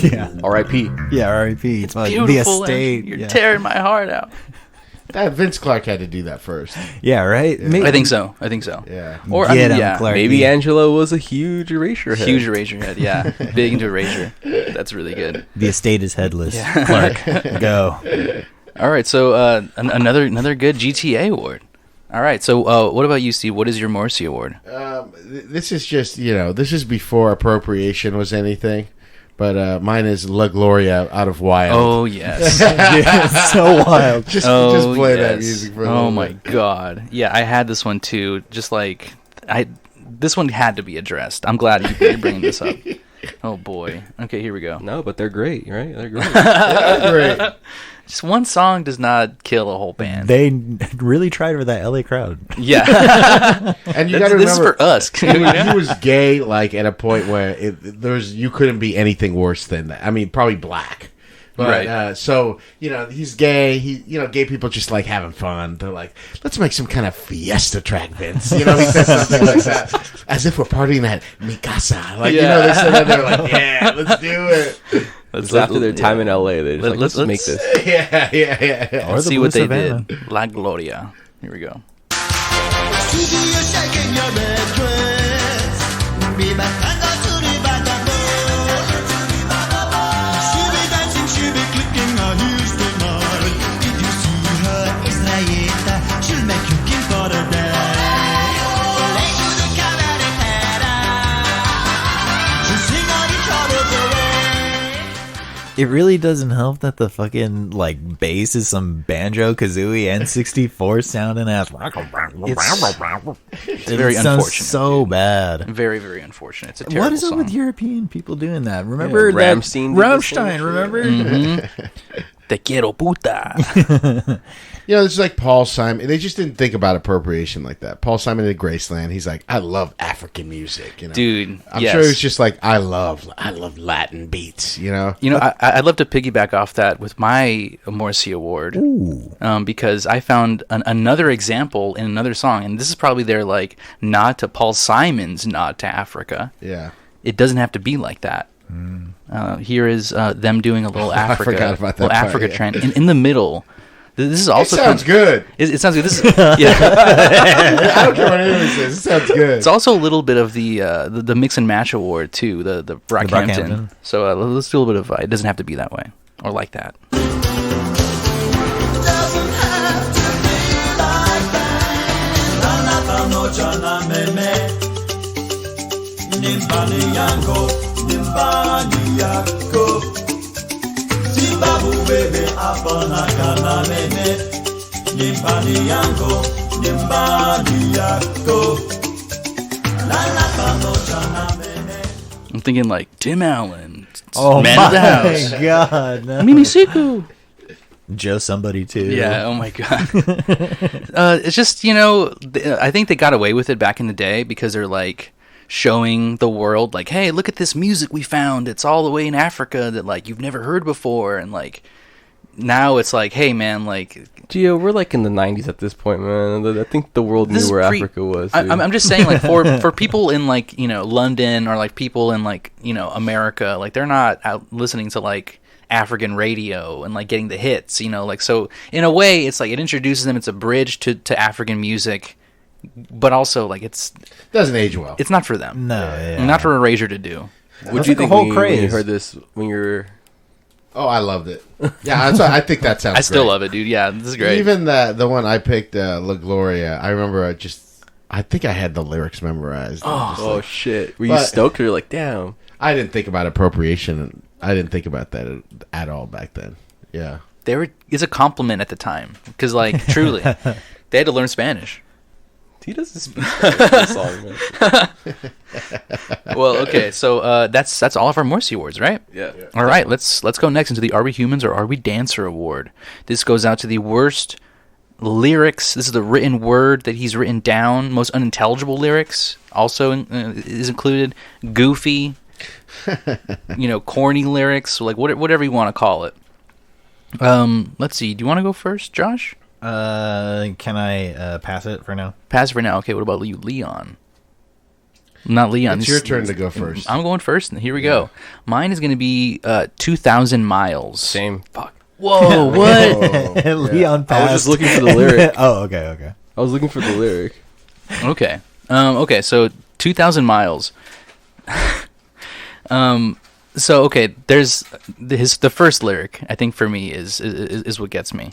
Yeah. R.I.P. Yeah, R.I.P. It's Like, beautiful. the estate. You're tearing my heart out. That Vince Clarke had to do that first. Yeah, right? I think so. Yeah. Or Get him, yeah, Clark. Maybe Angelo was a huge Erasure head. huge Erasure head. Yeah, big into Erasure. That's really good. The estate is headless. Clark, go. All right, so another good GTA award. All right, so what about you, Steve? What is your Morrissey award? This is just, this is before appropriation was anything. But mine is La Gloria out of Wild. Oh, yes. Yeah, it's so wild. Just play that music for a little my bit. God. Yeah, I had this one too. Just like, this one had to be addressed. I'm glad you're bringing this up. Oh, boy. Okay, here we go. No, but they're great, right? They're great. Yeah, great. Just one song does not kill a whole band. They really tried for that LA crowd. Yeah. And you got to This is remember, for us. he was gay, like at a point where you couldn't be anything worse than that. I mean, probably black. But, Right. So, he's gay. Gay people just like having fun. They're like, let's make some kind of fiesta track, Vince. He said something like that. As if we're partying at Mi Casa. Like, Yeah. they said that. They're like, yeah, let's do it. It's after their time in L.A. They're just let's make this. Yeah. Or Let's the see Blue what they Savannah. did. La Gloria. Here we go. She be a shaking your red dress. Be my tanga to the vagabond. She be dancing, she be clicking her heels tonight. Did you see her Israelita? She'll make you king for the day. Lay to the cabaret terrace. She'll sing on each other's way. It really doesn't help that the fucking bass is some banjo kazooie N64 sounding ass. It's very sounds unfortunate. so bad. Very, very unfortunate. It's a terrible What is up song. with European people doing that? Remember that Rammstein did the same Rammstein? shit. Remember? Te quiero puta. This is like Paul Simon. They just didn't think about appropriation like that. Paul Simon did Graceland. He's like, I love African music. Dude, I'm yes. sure he was just like, I love Latin beats. I'd love to piggyback off that with my Morrissey award, because I found another example in another song, and this is probably their nod to Paul Simon's nod to Africa. Yeah. It doesn't have to be like that. Here is them doing a little Africa, forgot about that little part, Africa yeah. trend in the middle. This is It also sounds good. It sounds good. This is yeah. I don't care what anyone says. It sounds good. It's also a little bit of the mix and match award too, the Brockhampton. Brockhampton. So let's do a little bit of it doesn't have to be that way or like that. Doesn't have to be like that. Another noche meme. Nimbani yango, nimbani yako. Zimbabwe apana kana meme. Nimbani yango, nimbani yako. I'm thinking like Tim Allen, Oh Man my of the House, god, no. Mimi Siku. Joe somebody too. Yeah, oh my god. It's just, I think they got away with it back in the day because they're like showing the world like, hey, look at this music we found. It's all the way in Africa that like you've never heard before. And like now it's like, hey man, like Gio, we're like in the 90s at this point, man. I think the world knew where Africa was. I'm just saying, like, for people in, like, London or, like, people in, like, America, like, they're not out listening to, like, African radio and, like, getting the hits, like, so, in a way, it's, like, it introduces them, it's a bridge to African music, but also, like, Doesn't age well. it's not for them. No, yeah. Not for Erasure to do. What do you think a whole when craze. you heard this when you're... Oh, I loved it. Yeah, I think that sounds I still great. love it, dude. Yeah, this is great. Even the one I picked, La Gloria, I remember I think I had the lyrics memorized. Oh, shit. Were you But- stoked or you're like, damn? I didn't think about appropriation. I didn't think about that at all back then. Yeah. It's a compliment at the time because, like, truly, they had to learn Spanish. He doesn't speak this song, man. Well, okay, so that's all of our Morrissey awards, right? Yeah. All right, let's go next into the Are We Humans or Are We Dancer award. This goes out to the worst lyrics. This is the written word that he's written down. Most unintelligible lyrics also is included. Goofy, corny lyrics, so like whatever you want to call it. Let's see. Do you want to go first, Josh? Can I pass it for now? Pass for now. Okay, what about you, Leon? Not Leon. It's your turn to go first. I'm going first, and here we go. Mine is going to be 2,000 miles. Same. Fuck. Whoa, what? Leon I passed. was just looking for the lyric. Oh, okay. I was looking for the lyric. Okay. Okay, so 2,000 miles. So, okay, there's the first lyric, I think, for me, is what gets me.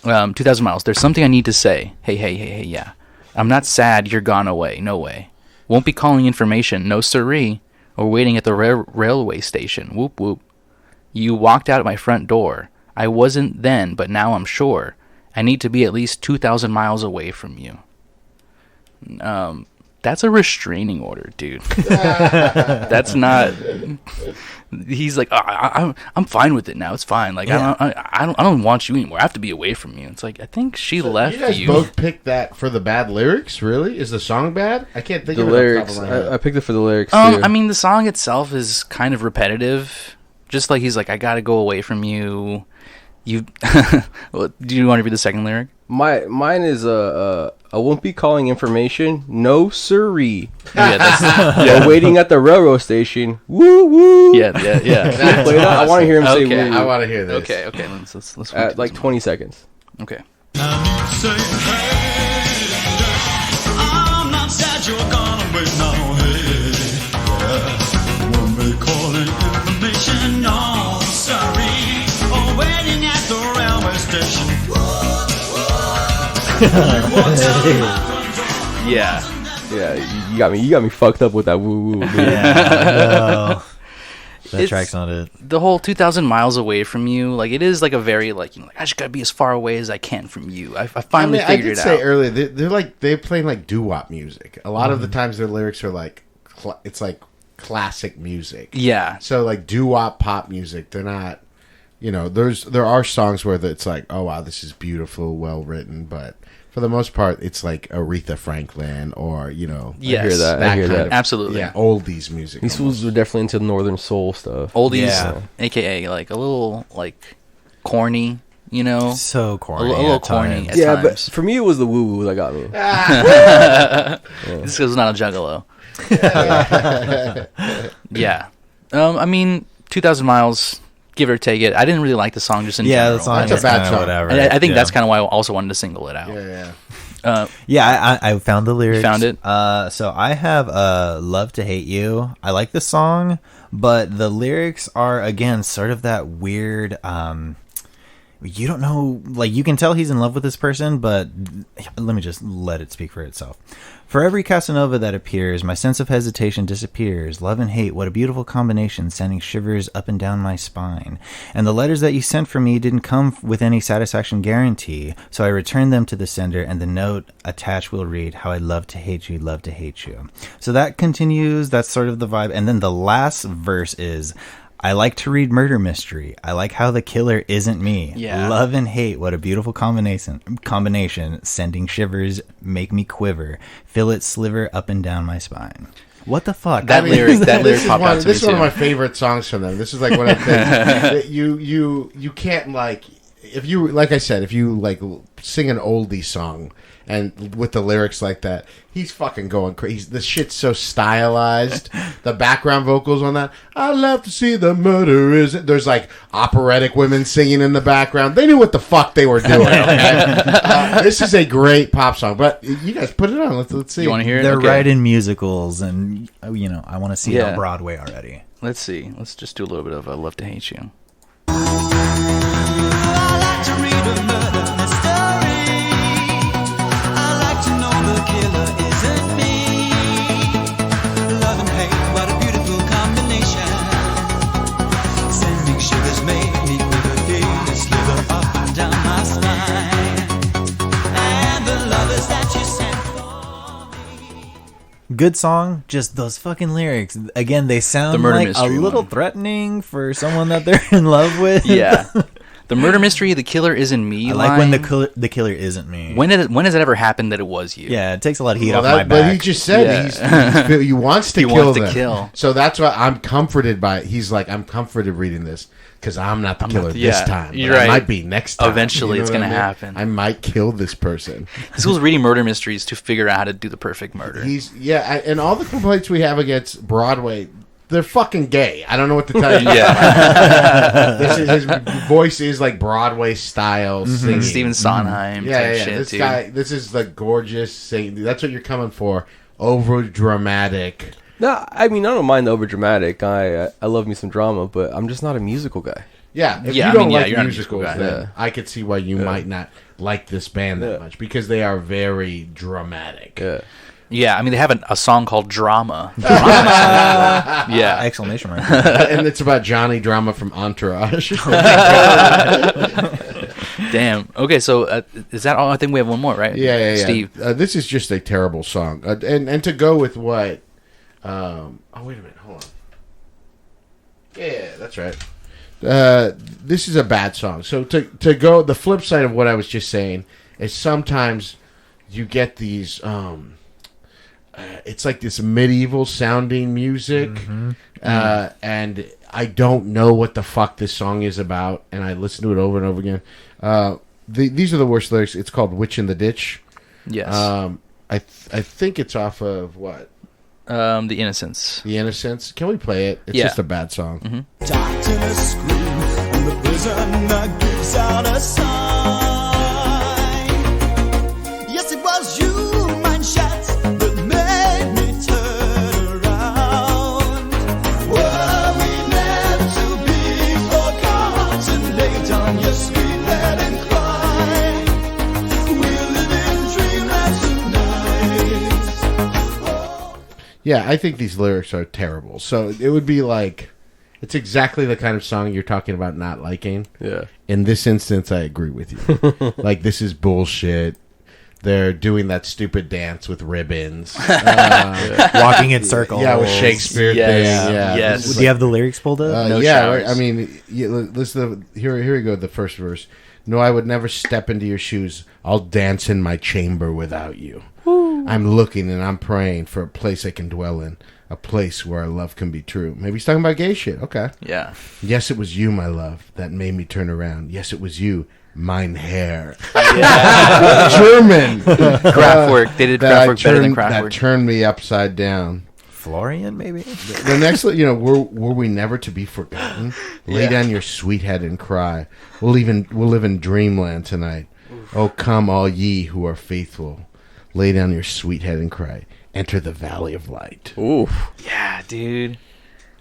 2,000 miles. There's something I need to say. Hey, yeah. I'm not sad you're gone away. No way. Won't be calling information. No siree. Or waiting at the railway station. Whoop, whoop. You walked out at my front door. I wasn't then, but now I'm sure. I need to be at least 2,000 miles away from you. That's a restraining order, dude. That's not... He's like, I'm fine with it now. It's fine. Like, Yeah. I don't want you anymore. I have to be away from you. It's like, I think she left You guys you. both picked that for the bad lyrics? Really? Is the song bad? I can't think The of it. lyrics. Off the top of my head. I picked it for the lyrics, too. I mean, the song itself is kind of repetitive. Just like he's like, I gotta go away from you. You. Well, do you want to read the second lyric? Mine is I won't be calling information. No siree. Yeah, that's, Or waiting at the railroad station. Woo woo. yeah. That's Play that. I want to hear him say Okay. woo. I want to hear this. Okay. Let's At like 20 seconds. Okay. Say, hey, I'm not sad you're gone away now, hey. Yeah. Won't be calling information, no, sorry. Or waiting at the railway station. Yeah. Yeah, you got me fucked up with that woo woo. Yeah, no. That It's- track's not it. The whole 2,000 miles away from you, like, it is like a very, like, like, I just gotta be as far away as I can from you. I finally I figured did it say out. earlier they're playing like doo-wop music. A lot of the times their lyrics are like it's like classic music. Yeah. So like doo-wop pop music, they're not. There are songs where it's like, oh wow, this is beautiful, well written, but for the most part, it's like Aretha Franklin or Yes. I hear that. I hear kind that. of- Absolutely. yeah, oldies music. These almost. fools are definitely into northern soul stuff. Oldies, Yeah. aka like a little like corny, So a corny. little at corny times. at Yeah, but times. for me it was the woo woo that got me. This is not a juggalo. Yeah. I mean, 2,000 miles, give or take it. I didn't really like the song just in Yeah, general. the song That's a is bad kinda song. whatever. And I think Yeah. that's kind of why I also wanted to single it out. Yeah. Yeah, I found the lyrics. Found it? So I have Love to Hate You. I like the song, but the lyrics are, again, sort of that weird... you don't know, like, you can tell he's in love with this person, but let me just let it speak for itself. For every Casanova that appears, my sense of hesitation disappears. Love and hate, what a beautiful combination, sending shivers up and down my spine. And the letters that you sent for me didn't come with any satisfaction guarantee, so I returned them to the sender, and the note attached will read, how I love to hate you, love to hate you. So that continues, that's sort of the vibe. And then the last verse is, I like to read murder mystery. I like how the killer isn't me. Yeah. Love and hate, what a beautiful combination. Sending shivers, make me quiver. Feel it sliver up and down my spine. What the fuck? That lyric popped out to me This is one too. of my favorite songs from them. This is like one of the things that you can't, like, if you, like I said, if you like sing an oldie song and with the lyrics like that, he's fucking going crazy. The shit's so stylized. The background vocals on that, I love to see the murderers. There's like operatic women singing in the background. They knew what the fuck they were doing. Okay? This is a great pop song, but you guys put it on. Let's see. You want to hear it? They're Okay. writing musicals, and, you know, I want to see it Yeah. on Broadway already. Let's see. Let's just do a little bit of Love to Hate You. I like to read a murder mystery. I like to know the killer isn't me. Love and hate, what a beautiful combination. Sending shivers make me quiver, feel it slither up and down my spine. And the lovers that you sent for me. Good song, just those fucking lyrics. Again, they The sound murder like a mystery little one. threatening for someone that they're in love with. Yeah. The murder mystery, the killer isn't me. I like when line. the killer isn't me. When has it ever happened that it was you? Yeah, it takes a lot of heat Well, off my that, but back. he just said Yeah. he wants to He kill wants to them. kill. So that's why I'm comforted by it. He's like, I'm comforted reading this because I'm not the killer this yeah, time. But you're I right. might be next time. Eventually it's what gonna I mean? happen. I might kill this person. This was reading murder mysteries to figure out how to do the perfect murder. And all the complaints we have against Broadway, they're fucking gay. I don't know what to tell you. Yeah. His voice is like Broadway style singing. Stephen Sondheim type shit, This dude. guy, this is the gorgeous singing. That's what you're coming for. Over dramatic. No, I mean, I don't mind the over dramatic. I love me some drama, but I'm just not a musical guy. Yeah, if Yeah, you I don't mean, yeah, like you're not a musical musicals, guy. then Yeah. I could see why you might not like this band that Yeah. much because they are very dramatic. Yeah. Yeah, I mean, they have a song called Drama. Yeah. Exclamation mark. And it's about Johnny Drama from Entourage. Damn. Okay, so is that all? I think we have one more, right? Yeah. Steve. This is just a terrible song. And to go with what... oh, wait a minute. Hold on. Yeah, that's right. This is a bad song. So to go... The flip side of what I was just saying is sometimes you get these... it's like this medieval sounding music. And I don't know what the fuck this song is about. And I listen to it over and over again. These are the worst lyrics. It's called Witch in the Ditch. Yes. I think it's off of what? The Innocents. The Innocents. Can we play it? It's Yeah. just a bad song. Darkness scream, and the prisoner gives out a sign. Yes, it was you, mine shots, that made me turn around. Were we meant to be forgotten? Lay down your sweet head and cry. We'll live in dreamland tonight. Yeah, I think these lyrics are terrible. So it would be like, it's exactly the kind of song you're talking about not liking. Yeah. In this instance, I agree with you. Like, this is bullshit. They're doing that stupid dance with ribbons. Walking in circles. Yeah, with Shakespeare Yes. thing. Yeah. Yes. This is Do you have the lyrics pulled up? No yeah, showers. I mean, listen. Here we go. The first verse. No, I would never step into your shoes. I'll dance in my chamber without you. I'm looking and I'm praying for a place I can dwell in, a place where our love can be true. Maybe he's talking about gay shit. Okay. Yeah. Yes, it was you, my love, that made me turn around. Yes, it was you, mine hair. German. Kraftwerk. They did Kraftwerk better than That Kraftwerk. turned me upside down. Florian, maybe? The next, were we never to be forgotten? Lay down your sweet head and cry. We'll live in dreamland tonight. Oh, come, all ye who are faithful. Lay down your sweet head and cry. Enter the valley of light. Ooh. Yeah, dude.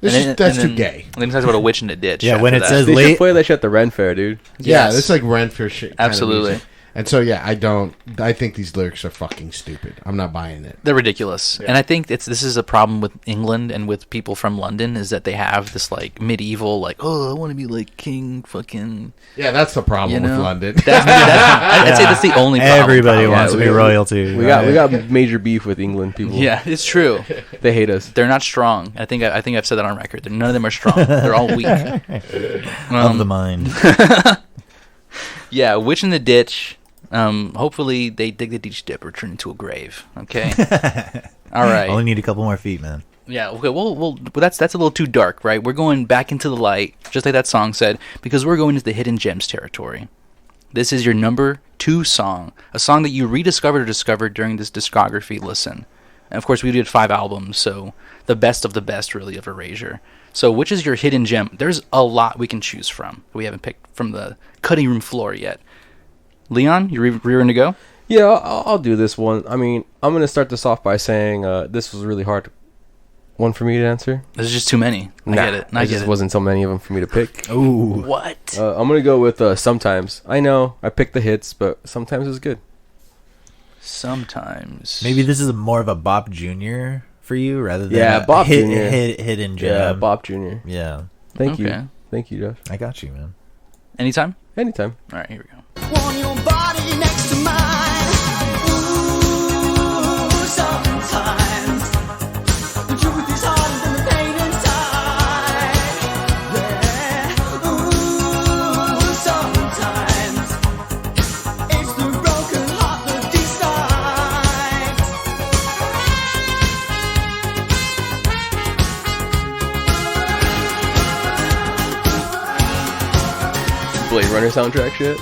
That's too gay. And then he talks about a witch in a ditch. Yeah, after when it that. says They should late, play that shit at the Ren Fair, dude. Yeah, Yes. it's like Renfair shit. kind of Absolutely. music. And so, yeah, I think these lyrics are fucking stupid. I'm not buying it. They're ridiculous, and I think this is a problem with England and with people from London is that they have this like medieval like, oh, I want to be like king fucking. Yeah, that's the problem You know? with London. I'd say that's the only problem. everybody probably. wants to be royalty. We got major beef with England people. Yeah, it's true. They hate us. They're not strong. I think I've said that on record. None of them are strong. They're all weak. of the mind. Yeah, witch in the ditch. Hopefully they dig the ditch dip or turn into a grave. Okay. All right. Only need a couple more feet, man. Yeah. Okay. Well, that's a little too dark, right? We're going back into the light, just like that song said, because we're going into the hidden gems territory. This is your number 2 song, a song that you rediscovered or discovered during this discography listen. And of course, we did 5 albums, so the best of the best, really, of Erasure. So, which is your hidden gem? There's a lot we can choose from. We haven't picked from the cutting room floor yet. Leon, you rearing to go? Yeah, I'll do this one. I mean, I'm going to start this off by saying this was a really hard one for me to answer. There's just too many. I get it. There just wasn't so many of them for me to pick. Ooh. What? I'm going to go with Sometimes. I know, I picked the hits, but Sometimes is good. Sometimes. Maybe this is more of a Bop Jr. for you rather than Yeah, a Bop Jr. hidden gem. Yeah, Bob Jr. Yeah. Thank Okay. you. Thank you, Jeff. I got you, man. Anytime? Anytime. All right, here we go. Want your body next to mine. Ooh, sometimes the truth is harder than the pain inside. Yeah. Ooh, sometimes it's the broken heart that decides. Blade Runner soundtrack shit.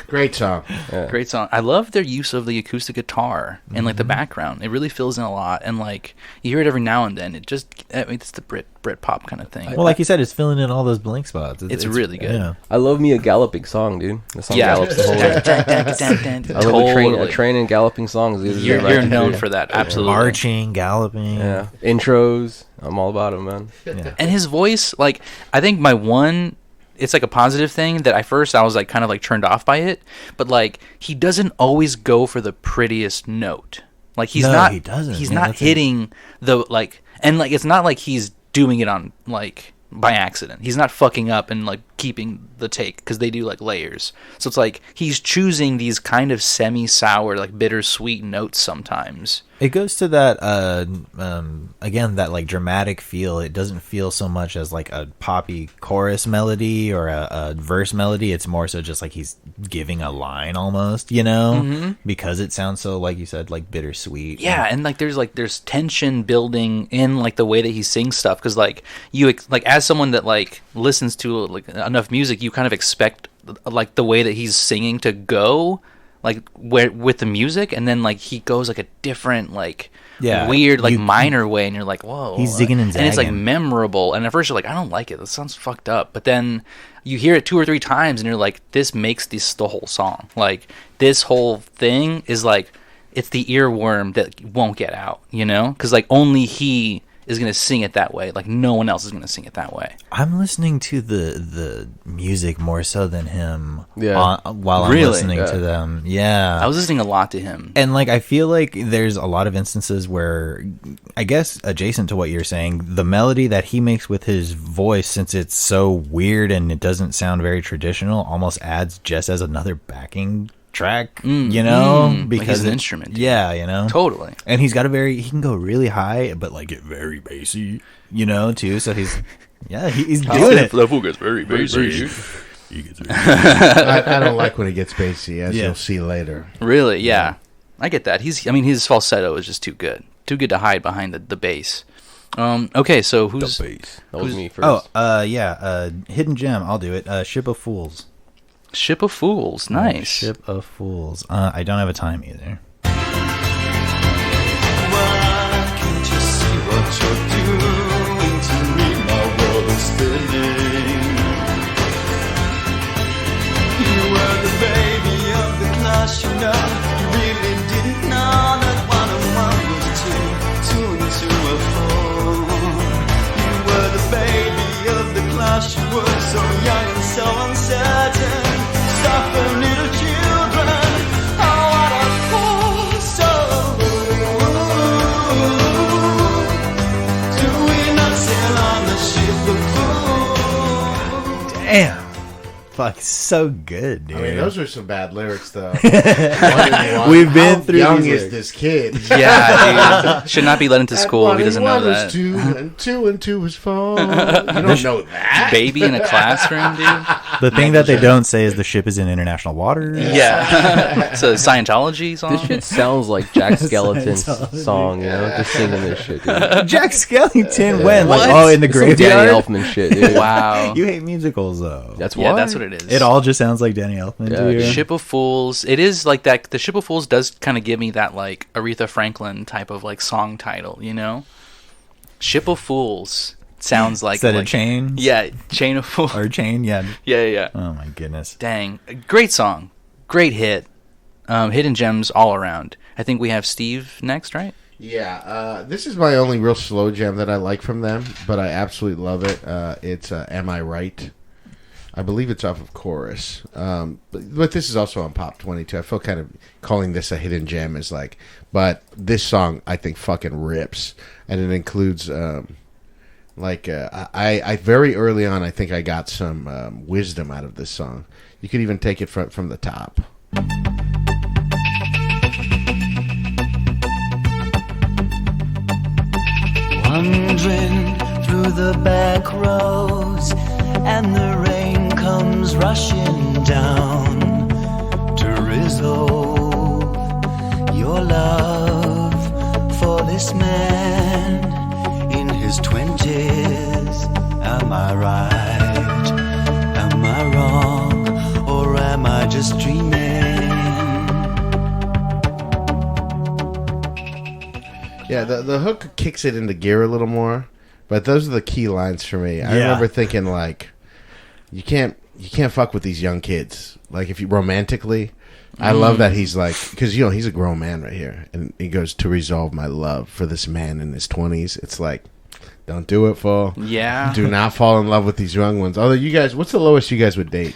Great song. Yeah. Great song. I love their use of the acoustic guitar in like the background. It really fills in a lot, and like you hear it every now and then. It's the Brit pop kind of thing. Well, like you said, it's filling in all those blank spots. It's really good. Yeah. I love me a galloping song, dude. The song Yeah. gallops the whole way. I love a train and galloping songs. These are You're right known there. for that, absolutely. Marching, galloping. Yeah. Intros. I'm all about them, man. Yeah. And his voice, like, I think it's like a positive thing that at first I was like kind of like turned off by it, but like he doesn't always go for the prettiest note. Like he doesn't. He's not hitting the like, and like it's not like he's doing it on like by accident. He's not fucking up and like keeping the take because they do like layers. So it's like he's choosing these kind of semi-sour, like bittersweet notes sometimes. It goes to that again, that like dramatic feel. It doesn't feel so much as like a poppy chorus melody or a verse melody. It's more so just like he's giving a line almost, you know, because it sounds so, like you said, like bittersweet. Yeah, and like there's tension building in like the way that he sings stuff because like you like as someone that like listens to like enough music, you kind of expect like the way that he's singing to go like where with the music, and then like he goes like a different like weird like minor way, and you're like, whoa, he's zigging and zagging, and it's like memorable. And at first you're like, I don't like it. This sounds fucked up. But then you hear it 2 or 3 times, and you're like, this makes this the whole song. Like this whole thing is like it's the earworm that won't get out, you know? Because like only he is going to sing it that way. Like no one else is going to sing it that way. I'm listening to the music more so than him. Yeah. While I'm Really? listening to them. Yeah. I was listening a lot to him. And like I feel like there's a lot of instances where, I guess adjacent to what you're saying, the melody that he makes with his voice, since it's so weird and it doesn't sound very traditional, almost adds just as another backing track, you know, because he's an instrument. Yeah, you know, Totally. And he can go really high, but like get very bassy, you know, too. So he's doing it. Level gets very basic. I don't like when it gets bassy, as you'll see later. Really? Yeah. I get that. His falsetto is just too good to hide behind the bass. Okay, so who's The bass. That was me first. Hidden gem. I'll do it. Ship of Fools. Ship of Fools? Nice. Ship of Fools. I don't have a time either. Why can't you see what you're doing to me? My world is spinning. You were the baby of the class, you know. You really didn't know that 1 and 1 was 2, 2 and 2 are 4. Damn. Fuck, so good, dude. I mean, those are some bad lyrics, though. We've been How through young these is this kid? Yeah, dude. Should not be let into school if he doesn't know that. 2 and 2 and 2 is 4. You don't know that. Baby in a classroom, dude. The thing that they don't say is the ship is in international waters. Yeah. It's a Scientology song. This shit sounds like Jack Skellington's song, you know? Just singing this shit, dude. Jack Skellington when? What? Like, oh, in the It's some Danny graveyard? Elfman shit, dude. Wow. You hate musicals, though. That's why. Yeah, that's what it is. It all just sounds like Danny Elfman Yeah, to you. Ship of Fools. It is like that. The Ship of Fools does kind of give me that like Aretha Franklin type of like song title, you know? Ship of Fools sounds like Instead like, of chains? Yeah, Chain of Fools. Or chain, yeah. Yeah. Oh, my goodness. Dang, great song, great hit, hidden gems all around. I think we have Steve next, right? Yeah, this is my only real slow jam that I like from them, but I absolutely love it. It's Am I Right? I believe it's off of Chorus. But this is also on Pop 22. I feel kind of calling this a hidden gem is like, but this song I think fucking rips, and it includes I very early on I think I got some wisdom out of this song. You could even take it from the top. Wandering through the back roads, and the rain comes rushing down to resolve your love for this man in his 20s. Am I right? Am I wrong? Or am I just dreaming? Yeah, the hook kicks it into gear a little more, but those are the key lines for me. I remember thinking like, you can't fuck with these young kids. Like if you romantically, I love that he's like, because he's a grown man right here, and he goes to resolve my love for this man in his 20s. It's like, don't do it, fool. Yeah. Do not fall in love with these young ones. Although you guys, what's the lowest you guys would date?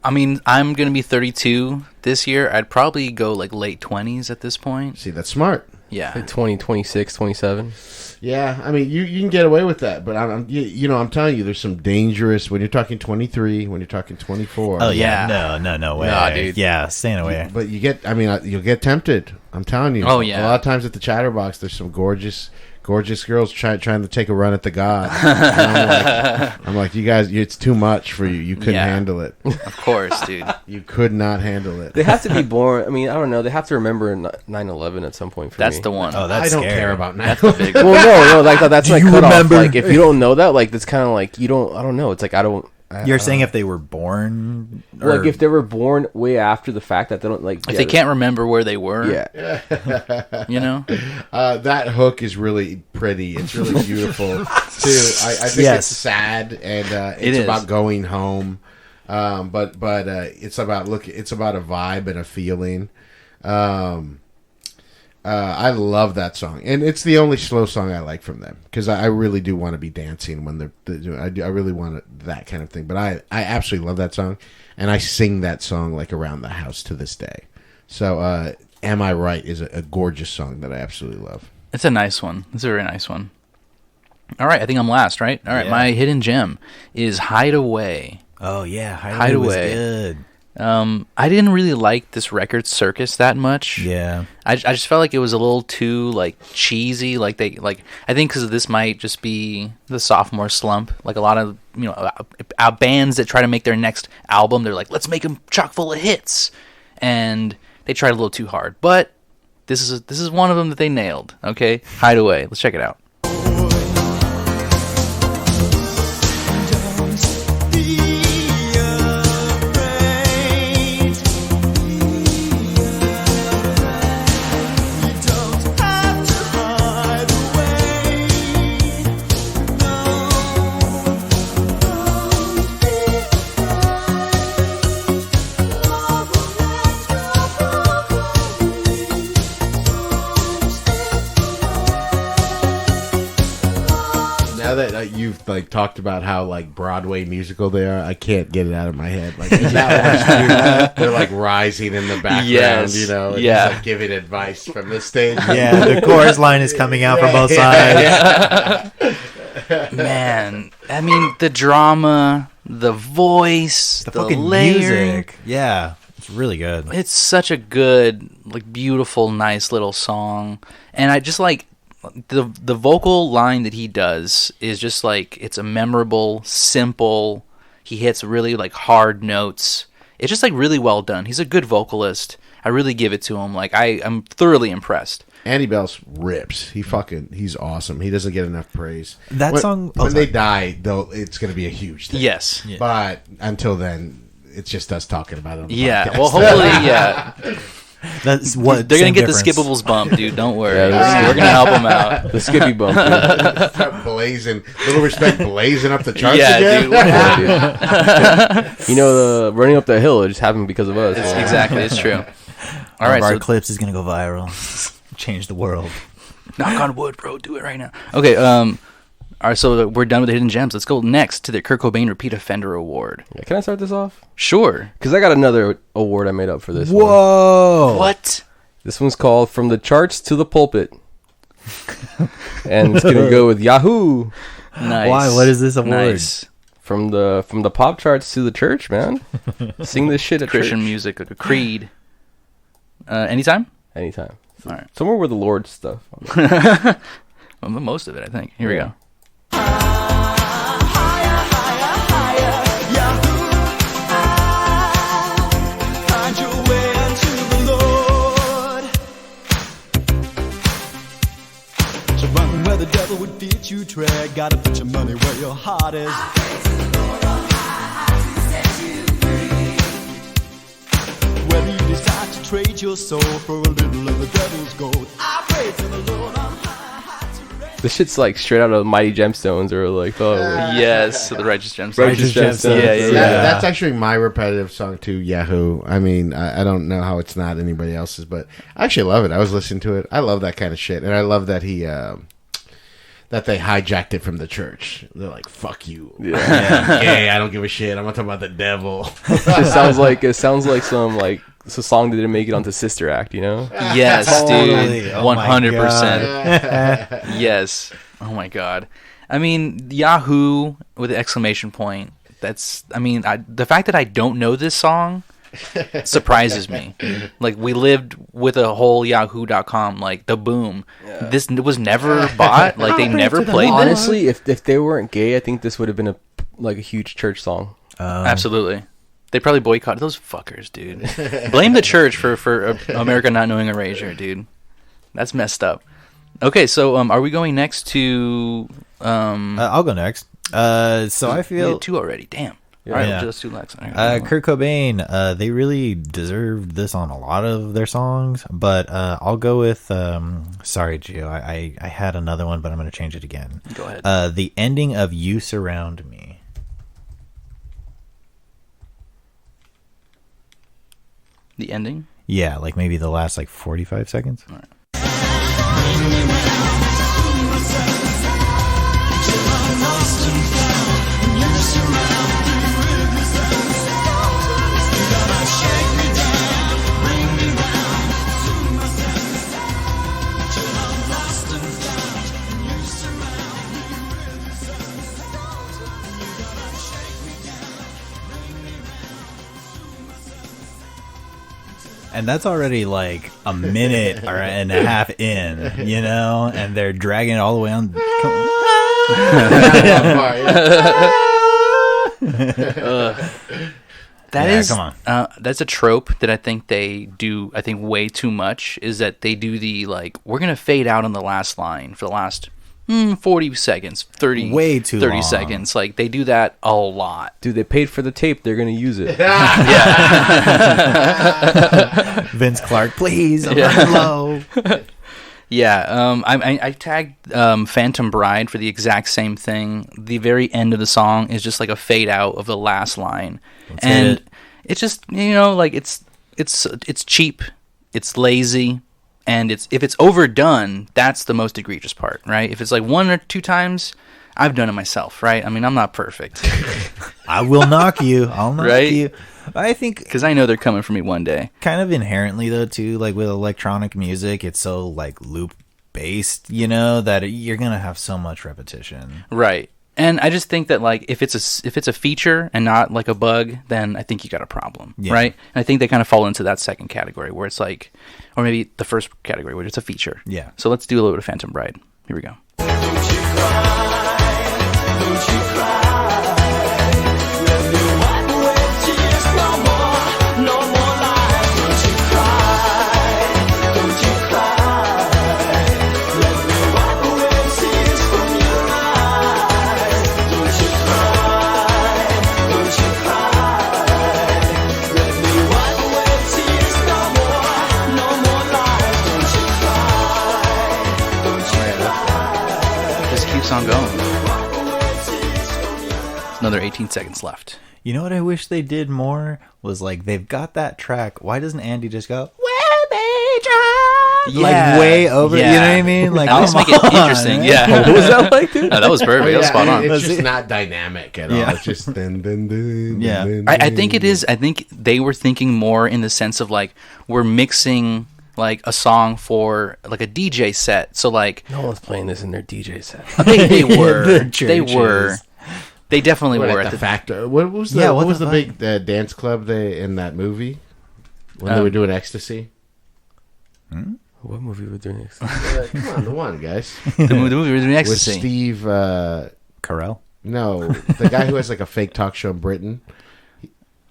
I mean, I'm gonna be 32 this year. I'd probably go like late 20s at this point. See, that's smart. Yeah. Like 20, 26, 27. Yeah, I mean, you can get away with that, but I'm telling you, there's some dangerous when you're talking 23, when you're talking 24. Oh, yeah. Yeah. No way. Nah, dude. Yeah, staying away. But you'll get tempted. I'm telling you. Oh, yeah. A lot of times at the Chatterbox, there's some gorgeous girls trying to take a run at the god. And I'm like, you guys, it's too much for you. You couldn't handle it. Of course, dude. You could not handle it. They have to be born. I mean, I don't know. They have to remember 9/11 at some point for That's me. the one. Oh, that's I don't scary. care about now. That's the big Well, no, like that's Do like you cut remember? off. Like if you don't know that, like that's kind of like you don't. I don't know. It's like I don't. You're saying if they were born? Like if they were born way after the fact that they don't like. If they can't remember where they were, Yeah. you know? That hook is really pretty. It's really beautiful too. I think Yes. it's sad and It it's is. about going home. But it's about it's about a vibe and a feeling. I love that song, and it's the only slow song I like from them because I really do want to be dancing when they're doing. I really want that kind of thing. But I absolutely love that song, and I sing that song like around the house to this day. So, "Am I Right" is a gorgeous song that I absolutely love. It's a nice one. It's a very nice one. All right, I think I'm last, right? All right, Yeah. my hidden gem is Hideaway. Oh, yeah. Hideaway was Hideaway. good. I didn't really like this record Circus that much. Yeah. I just felt like it was a little too like cheesy. I think because this might just be the sophomore slump. Like a lot of bands that try to make their next album, they're like, let's make them chock full of hits, and they tried a little too hard. But this is one of them that they nailed. Okay, Hideaway. Let's check it out. Now that you've like talked about how like Broadway musical they are, I can't get it out of my head. Like in that one, they're like rising in the background, Yes. and Yeah. he's, like giving advice from the stage. Yeah, the chorus line is coming out from both sides. Man, I mean the drama, the voice, The the fucking layering. music. Yeah. It's really good. It's such a good, like, beautiful, nice little song. And I just like the vocal line that he does is just like, it's a memorable, simple. He hits really like hard notes. It's just like really well done. He's a good vocalist. I really give it to him. Like, I'm thoroughly impressed. Andy Bell's rips. He's awesome. He doesn't get enough praise. That song. When they die, though, it's going to be a huge thing. Yes. Yeah. But until then, it's just us talking about it on the Yeah. podcast. Well, hopefully, yeah. That's what They're going same to get the difference. Skippables bump, dude. Don't worry. Yeah, We're going to help them out. The Skippy bump. Dude. Start blazing. Little Respect blazing up the charts Yeah, again. dude. Yeah, dude. You know, the running up the hill, it just happened because of us. Exactly. It's true. All One right. of our So clips is gonna go viral. Change the world. knock on wood, bro. Do it right now. Okay. All right. So we're done with the hidden gems. Let's go next to the Kurt Cobain Repeat Offender Award. Yeah, can I start this off? Sure. Because I got another award I made up for this one. Whoa! What? This one's called From the Charts to the Pulpit. And it's going to go with Yahoo! Nice. Why? What is this award? Nice. From the pop charts to the church, man. Sing this shit at Christian church. music, like a creed. Anytime? Anytime. All right. Somewhere with the Lord stuff. Well, most of it, I think. Here we go. Find your way unto the Lord. So run where the devil would beat you, tread. Gotta put your money where your heart is. Whether you decide to trade your soul for a little of the devil's gold, I pray to the Lord on high to rest. This shit's like straight out of Mighty Gemstones or like, Yes, the Righteous Gemstones. Righteous Gemstones. Yeah, yeah, yeah. That's actually my repetitive song too, Yahoo. I mean, I don't know how it's not anybody else's, but I actually love it. I was listening to it. I love that kind of shit, and I love that that they hijacked it from the church. They're like, "Fuck you, yeah, I don't give a shit. I'm not talking about the devil." It sounds like some like it's a song that didn't make it onto Sister Act, you know? Yes, Totally. dude. Oh my 100%. God. Yes. Oh my god. I mean, Yahoo with the exclamation point. That's. I mean, the fact that I don't know this song surprises me. Like, we lived with a whole Yahoo.com, like the boom. This was never bought. Like, they never played this. Honestly, if they weren't gay, I think this would have been a huge church song. Absolutely. They probably boycotted those fuckers, dude. Blame the church for America not knowing Erasure, dude. That's messed up. Okay, so are we going next to? I'll go next. So I we feel had two already. Damn. Yeah. All right, Yeah. let's do next. All right. Kurt Cobain, they really deserved this on a lot of their songs, but I'll go with. Sorry, Gio, I had another one, but I'm going to change it again. Go ahead. The ending of "You Surround Me." The ending. Yeah, like maybe the last 45 seconds. And that's already like a minute or and a half in, you know, and they're dragging it all the way on. Come on. That's a trope that I think they do. I think way too much is that they do the we're gonna fade out on the last line for the last 40 seconds, 30, Way too 30 long. seconds. Like, they do that a lot. Dude, they paid for the tape. They're going to use it. Vince Clark, please, I'm Yeah. running low. Yeah, I tagged Phantom Bride for the exact same thing. The very end of the song is just like a fade out of the last line, Let's hit and it. it's just it's cheap, it's lazy, and if it's overdone, that's the most egregious part, right? If it's like one or two times, I've done it myself, right? I mean, I'm not perfect, I will knock you. I'll knock Right? you. I think because I know they're coming for me one day. kind of inherently though too, like with electronic music, it's so like loop based, you know, that you're gonna have so much repetition. Right. And I just think that like if it's a feature and not like a bug, then I think you got a problem, right? And I think they kind of fall into that second category where it's like, or maybe the first category where it's a feature. Yeah. So let's do a little bit of Phantom Bride. Here we go. On going. Another 18 seconds left. You know what I wish they did more was like they've got that track. Why doesn't Andy just go "We'll be drunk," like way over? You know what I mean? Like let's make it interesting. Yeah, What was that like, dude? No, that was perfect. That was spot on. It's just not dynamic at all. It's just dun, dun, dun, Yeah. dun, I dun, think it is. I think they were thinking more in the sense of like we're mixing like a song for like a DJ set. So like No one's playing this in their DJ set. they were. The They were. churches. They definitely What, were at the factor. What was the Yeah, what what was the the big dance club in that movie when they were doing ecstasy? What movie we're doing next? Come on, the one, guys, the movie was doing with ecstasy. Steve. Carell. No, the guy who has like a fake talk show in Britain.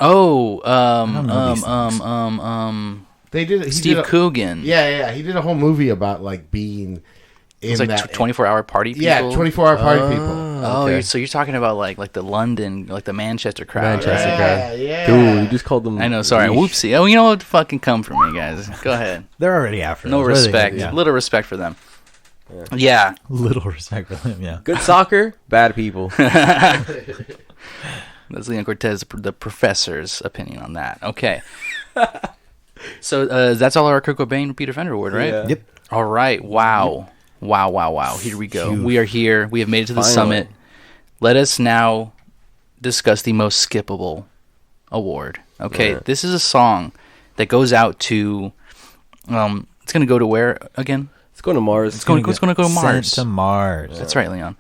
Oh, don't know these They did he Steve did a, Coogan. Yeah. He did a whole movie about like being in It's like that 24-hour party people. Yeah, 24-hour party people. Oh, Okay. so you're talking about like the London, like the Manchester crowd. Manchester. right? Yeah. Dude, you just called them. I know. Sorry, Leash. whoopsie. Oh, you know what? Fucking come for me, guys. Go ahead. They're already after. No us. What are they respect. gonna do? Little respect for them. Yeah. Little respect for them. Yeah. Good soccer, bad people. That's Leon Cortez, the professor's opinion on that. Okay. So that's all our Kurt Cobain repeat offender award, right? Yeah. Yep. All right. Wow. Wow. Here we go. Huge. We are here. We have made it to the Finally. summit. Let us now discuss the most skippable award. Okay. Yeah. This is a song that goes out to, it's going to go to where again? Let's go to Mars. It's going to go to Sent Mars. to Mars. That's right, Leon.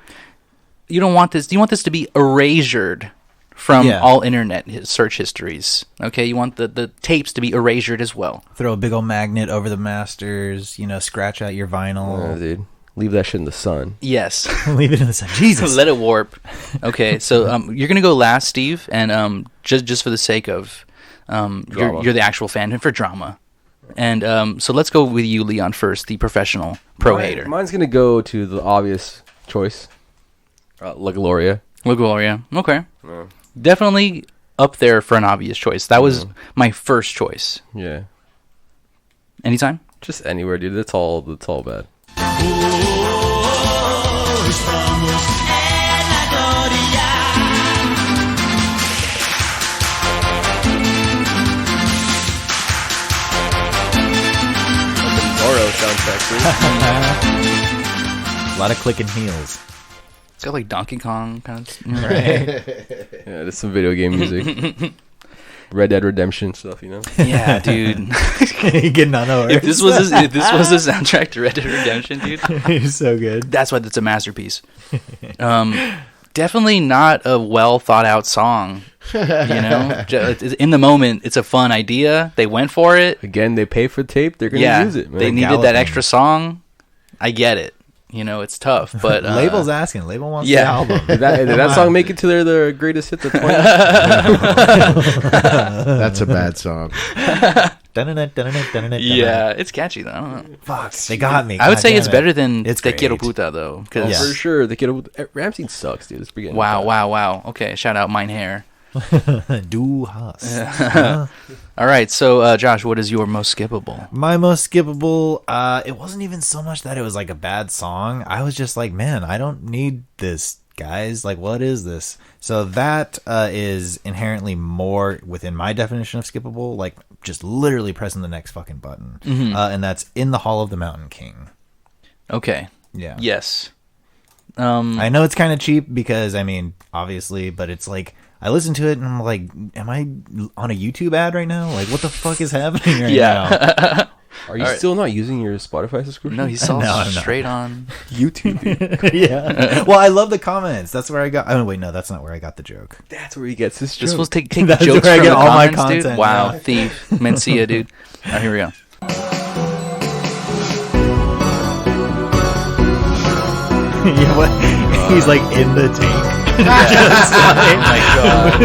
You don't want this. You want this to be erasured from Yeah. all internet search histories. Okay, you want the tapes to be erasured as well. Throw a big old magnet over the masters. Scratch out your Yeah, vinyl. dude. Leave that shit in the sun. Yes. Leave it in the sun. Jesus. Let it warp. Okay, so you're gonna go last, Steve, and just for the sake of you're the actual fan and for drama. And so let's go with you, Leon, first, the professional pro hater. Mine's gonna go to the obvious choice. La Gloria. La Gloria. Okay. Yeah. Definitely up there for an obvious choice. That was my first choice. Yeah. Anytime? Just anywhere, dude. That's all bad. Zorro soundtrack, A lot of clicking heels. It's got like Donkey Kong kind of. dude. Yeah, there's some video game music. Red Dead Redemption stuff, Yeah, dude. Getting on over. if this was the soundtrack to Red Dead Redemption, dude, He's so good. that's why it's a masterpiece. Definitely not a well thought out song. In the moment, it's a fun idea. They went for it. Again, they pay for tape. They're gonna use it, man. They needed Galloping. that extra song. I get it. It's tough, but Label's asking. Label wants yeah. the album. Did that song make it to their greatest hit of 20? That's a bad song. Yeah, it's catchy though. I don't know. Fuck, they got me. I would God say damn it's it. better than It's Te Quiero great. Puta though. Oh, 'Cause- for sure. The kid Ramstein sucks, dude. Let's begin. Wow. Okay, shout out Mine Hair. Du hast. All right, so Josh, what is your most skippable? My most skippable, it wasn't even so much that it was like a bad song. I was just like, man, I don't need this, guys. Like, what is this? So that is inherently more within my definition of skippable, like just literally pressing the next fucking button. And that's In the Hall of the Mountain King. Okay. Yeah. Yes. I know it's kind of cheap because, I mean, obviously, but it's like, I listen to it and I'm like, am I on a YouTube ad right now? Like, what the fuck is happening right now? Are you All right. still not using your Spotify subscription? No, he's all No, I'm not. straight on. YouTube. Dude. Yeah. Well, I love the comments. That's where I got. Oh wait, no, that's not where I got the joke. That's where he gets his This joke. was take That's jokes where I from get the all my comments, dude. content, Wow, yeah. thief, Mencia, dude. All right, here we go. Yeah, what? He's like in the tank. Oh my god.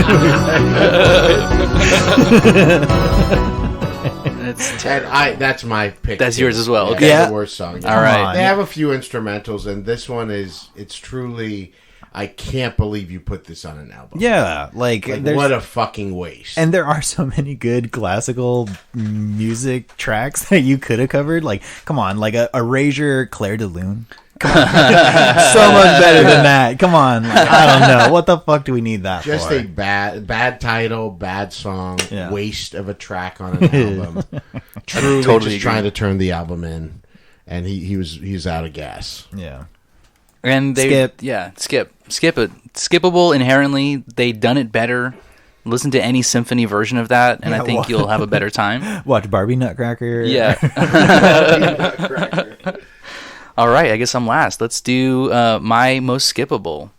It's And that's my pick. That's too. yours as well, Yeah, okay. it's Yeah. the worst song. All right. They have a few instrumentals, and this one it's truly. I can't believe you put this on an album. Yeah, like there's, what a fucking waste. and there are so many good classical music tracks that you could have covered. Like, come on, like a Erasure, Claire de Lune. Come on. So much better than that. Come on, like, I don't know what the fuck do we need that just for? a bad title, bad song, Yeah. waste of a track on an album. Truly totally just trying to turn the album in, and he was out of gas. Yeah. And they, Skip. yeah, skip it. Skippable inherently. They done it better. Listen to any symphony version of that, and Yeah, I think well- you'll have a better time. Watch Barbie Nutcracker. Yeah. All right, I guess I'm last. Let's do my most skippable.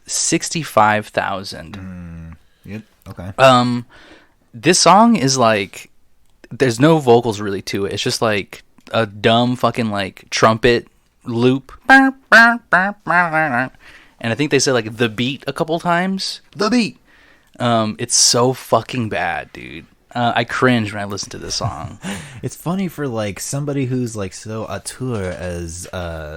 65,000. Yep. Okay. This song is like, there's no vocals really to it. It's just like a dumb fucking like trumpet loop. And I think they said like the beat a couple times. The beat. It's so fucking bad, dude. I cringe when I listen to this song. It's funny for like somebody who's like so auteur as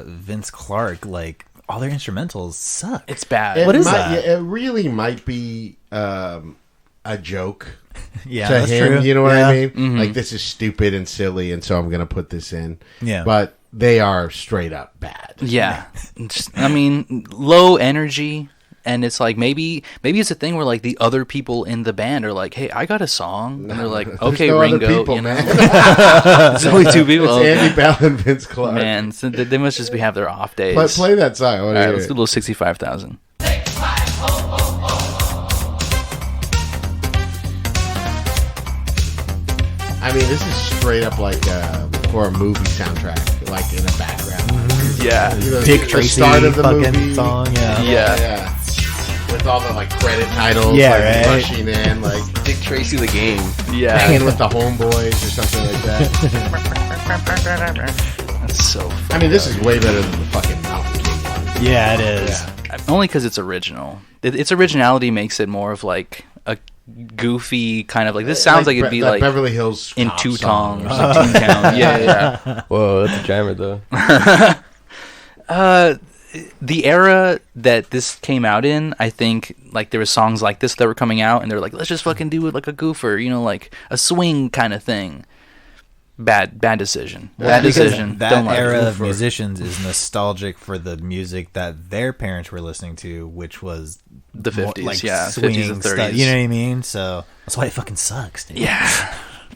Vince Clarke. Like all their instrumentals suck. It's bad. It What is might- that? It really might be a joke Yeah, to that's him. true. You know what Yeah. I mean? Mm-hmm. Like, this is stupid and silly, and so I'm gonna put this in. Yeah. But they are straight up bad. Yeah. I mean, low energy. And it's like maybe it's a thing where like the other people in the band are like, "Hey, I got a song," and they're like, There's "Okay, no Ringo." other people, you know? man. It's only two people. It's Okay. Andy Bell and Vince Clarke. Man, so they must just have their off days. Play that song. I wanna All right, hear let's it. do a little 65,000. I mean, this is straight up like for a movie soundtrack, like in the background. Yeah. You know, Dick the Tracy start of the fucking movie. song. Yeah. Yeah. With all the like credit titles, Yeah, like right. rushing in, like Dick Tracy the game. hanging with the homeboys or something like that. That's so I mean, this is way better than the fucking Mountain King one. Yeah, it is. Yeah. only because it's original. Its originality makes it more of like a goofy kind of like this sounds like it'd be that like Beverly Hills in Cop Two song Tongs or or something. Toontown. Yeah. Whoa, that's a jammer though. The era that this came out in, I think like there were songs like this that were coming out, and they're like, let's just fucking do it like a goofer, you know, like a swing kind of thing. Bad decision. Bad Because decision. that Don't like era it. of musicians is nostalgic for the music that their parents were listening to, which was The 50s, like yeah, 50s swing and stuff, 30s. you know what I mean? So that's why it fucking sucks, dude. Yeah.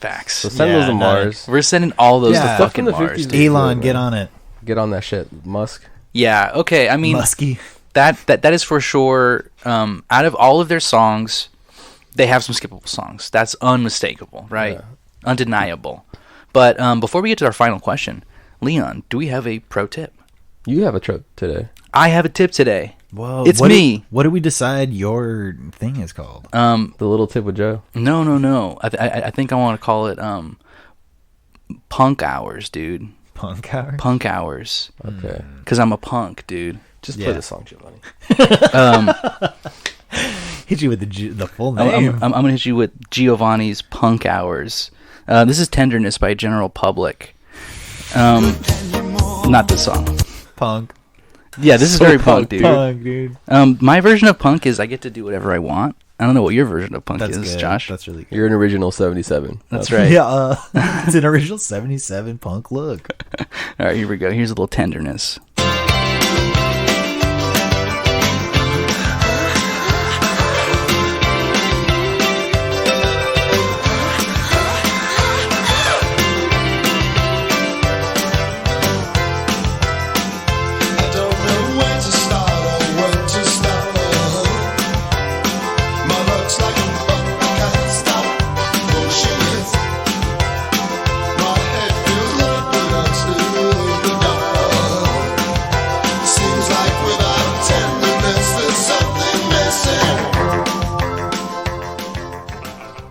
Facts. So send Yeah, those to no. Mars. We're sending all those Yeah. to Stuff fucking from the Mars. 50s. dude. Elon, Good, get man. on it. Get on that shit, Musk. Yeah. Okay. I mean, Muskie. that is for sure. Out of all of their songs, they have some skippable songs. That's unmistakable, right? Yeah. Undeniable. But before we get to our final question, Leon, do we have a pro tip? You have a trip today. I have a tip today. Whoa, It's what me. what do we decide your thing is called? The little tip with Joe. No. I think I want to call it punk hours, dude. Punk hour? Punk hours. Okay. Because I'm a punk, dude. Just Yeah. play the song, Giovanni. Hit you with the full I'm name. going to hit you with Giovanni's Punk Hours. This is Tenderness by General Public. Not this song. Punk. Yeah, this is very punk, dude. Punk, dude. My version of punk is I get to do whatever I want. I don't know what your version of punk That's is, good. Josh. That's really good. You're an original 77. That's right. Yeah, it's an original 77 punk look. All right, here we go. Here's a little Tenderness. I don't know where to start or when to stop. My luck's like a book, I can't stop. Bullshit. My head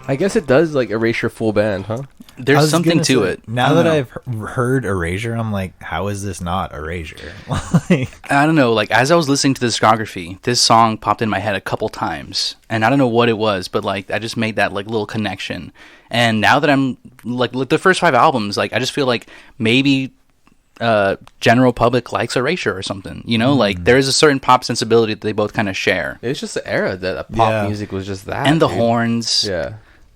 I guess it does like Erasure full band, huh? I There's was something gonna to say, it. Now I don't that know. I've heard Erasure, I'm like, how is this not Erasure? Like, I don't know, like as I was listening to the discography, this song popped in my head a couple times, and I don't know what it was, but like I just made that like little connection. And now that I'm like the first 5 albums, like I just feel like maybe general public likes Erasure or something, you know, like there is a certain pop sensibility that they both kind of share, It's just the era that pop Yeah. music was just that. and the dude. horns, Yeah.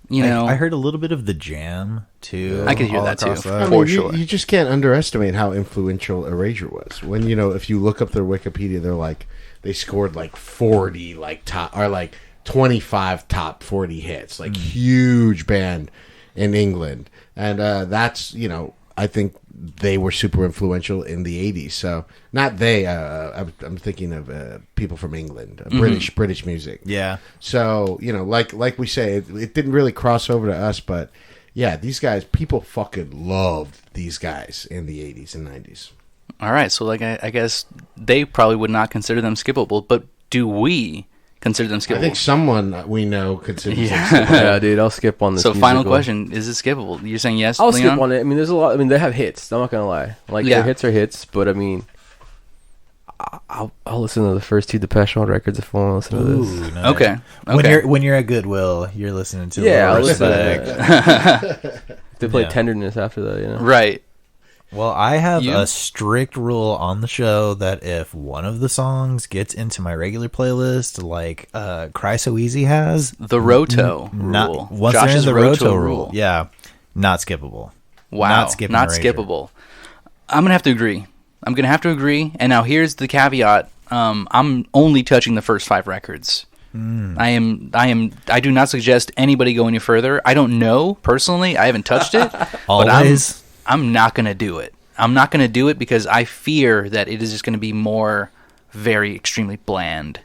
you know. I heard a little bit of the Jam too. I could hear all that, too. across I I mean, mean, For sure. you just can't underestimate how influential Erasure was. When if you look up their Wikipedia, they're like they scored like 40 like top or like 25 top 40 hits, like huge band in England, and that's I think they were super influential in the 80s. So not they, I'm thinking of people from England, British music. Yeah. So like we say, it didn't really cross over to us, but yeah, these guys, people fucking loved these guys in the 80s and 90s. All right, so like I guess they probably would not consider them skippable, but do we consider them skippable? I think someone we know considers Yeah. them. Yeah, dude, I'll skip on this. So final musical. question, is it skippable? You're saying yes, I'll Leon? skip on it. I mean, there's a lot. I mean, they have hits. I'm not gonna lie. Like Yeah. their hits are hits, but I mean, I'll listen to the first 2 Depeche Mode records if I want to listen to this. Ooh, nice. Okay. When you're at Goodwill, you're listening to Yeah, I'll Little listen Respect. to that. They play Yeah. Tenderness after that, you know. Right. Well, I have You? a strict rule on the show that if one of the songs gets into my regular playlist, like Cry So Easy has, The Roto not rule. once Josh's they're in the Roto Roto rule, yeah, not skippable. Wow. Not skipping Not Erasure. skippable. I'm going to have to agree. And now here's the caveat. I'm only touching the first 5 records. I do not suggest anybody go any further. I don't know personally. I haven't touched it. Always. But I'm not going to do it. I'm not going to do it because I fear that it is just going to be more very extremely bland,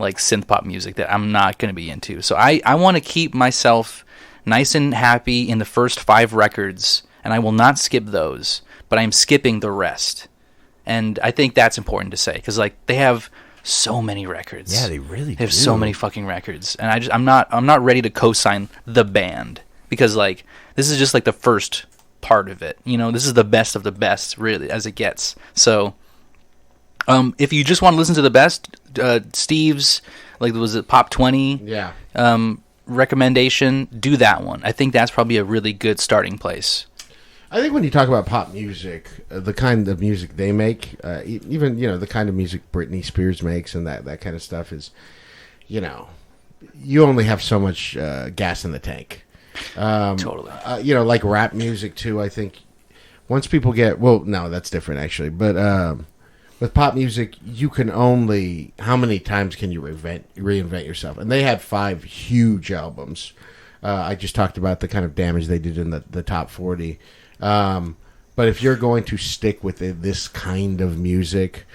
like synth pop music that I'm not going to be into. So I want to keep myself nice and happy in the first 5 records, and I will not skip those, but I'm skipping the rest. And I think that's important to say because like they have so many records. Yeah, they really They have do. so many fucking records, and I'm not ready to co-sign the band because like this is just like the first part of it. This is the best of the best, really, as it gets. So, if you just want to listen to the best, Steve's was it Pop 20? Yeah. Recommendation. Do that one. I think that's probably a really good starting place. I think when you talk about pop music, the kind of music they make, even the kind of music Britney Spears makes and that kind of stuff is, you only have so much gas in the tank. Totally. Like rap music too. I think once people get no, that's different actually. But with pop music, you can only how many times can you reinvent yourself? And they had 5 huge albums. I just talked about the kind of damage they did in the top 40. But if you're going to stick with this kind of music,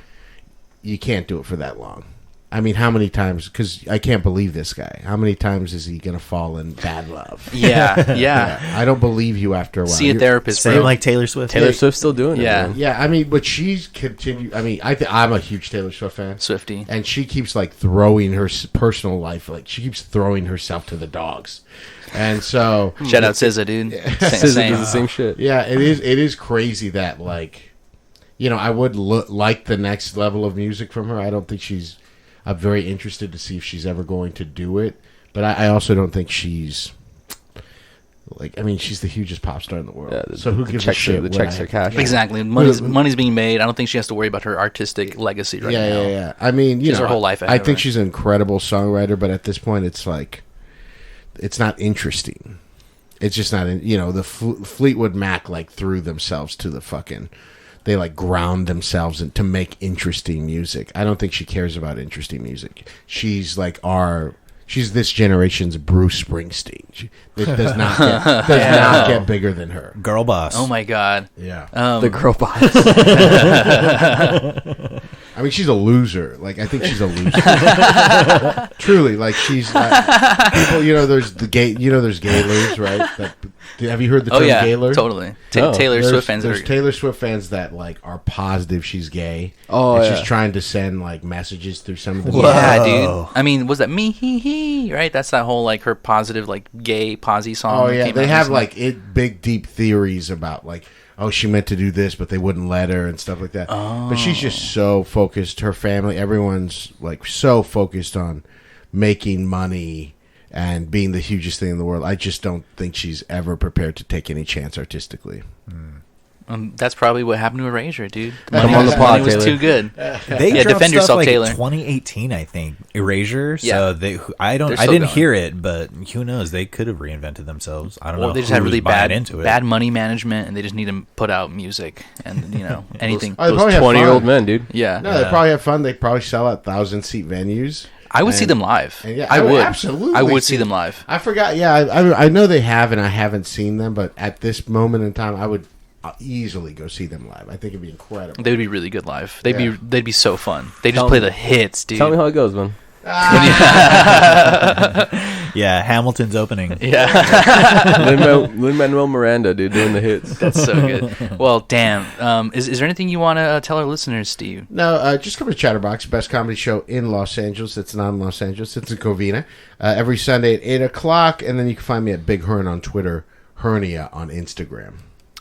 you can't do it for that long. I mean, how many times? Because I can't believe this guy. How many times is he going to fall in bad love? Yeah. I don't believe you after a while. See a therapist, Same bro. like Taylor Swift. Taylor Swift's still doing it. Yeah. Man. Yeah, I mean, but she's continued. I mean, I'm a huge Taylor Swift fan. Swiftie. And she keeps like throwing her personal life, like she keeps throwing herself to the dogs. And so, Shout out SZA, dude. SZA Same. does the same shit. yeah, it is crazy that like, I would like the next level of music from her. I don't think I'm very interested to see if she's ever going to do it. But I also don't think she's she's the hugest pop star in the world. Yeah, so who gives a shit? The what checks I- are cash. Exactly. Money's being made. I don't think she has to worry about her artistic legacy right now. Yeah. I mean, She has her whole life ahead I of think her. she's an incredible songwriter, but at this point, it's like, it's not interesting. It's just not, the Fleetwood Mac like threw themselves to the fucking, they like ground themselves to make interesting music. I don't think she cares about interesting music. She's like she's this generation's Bruce Springsteen. It does not get bigger than her. Girl boss. Oh my god. Yeah. The girl boss. I mean, she's a loser. Like, I think she's a loser. Truly, like she's people. There's the gay. There's gaylers, right? Have you heard the term gayler? Totally. No. Taylor Swift fans. There's Taylor Swift fans that like are positive she's gay. Oh, and yeah. she's trying to send like messages through some of the. Yeah, Whoa. dude. I mean, was that me? He, right? That's that whole like her positive like gay posy song. Oh that yeah, came they out have recently. like big deep theories about like, oh, she meant to do this, but they wouldn't let her and stuff like that. But she's just so focused. Her family, everyone's like so focused on making money and being the hugest thing in the world. I just don't think she's ever prepared to take any chance artistically. That's probably what happened to Erasure, dude. Come on the pod, money was Taylor. too good. They Yeah, dropped defend stuff yourself, like Taylor. 2018, I think. Erasure. Yeah. So They're I still didn't going. hear it, but who knows? They could have reinvented themselves. I don't Or know. they just had who's really buying into it. bad money management, and they just need to put out music and anything. Oh, they probably Those have 20-year-old fun. men, dude. Yeah, No, they probably have fun. They probably sell out 1,000-seat venues. I would see And- them live. and yeah, I would absolutely. I would see them live. I forgot. Yeah, I know they have, and I haven't seen them. But at this moment in time, I would easily go see them live. I think it'd be incredible. They would be really good live. They'd Yeah. be so fun. They just Tell play me- the hits, dude. Tell me how it goes, man. Yeah, Hamilton's opening. Yeah, Lin-Manuel Miranda, dude, doing the hits. that's so good. Well, damn. Is there anything you want to tell our listeners, Steve? No, just come to Chatterbox, best comedy show in Los Angeles. It's not in Los Angeles. It's in Covina. Every Sunday at 8 o'clock. And then you can find me at Big Hern on Twitter, Hernia on Instagram.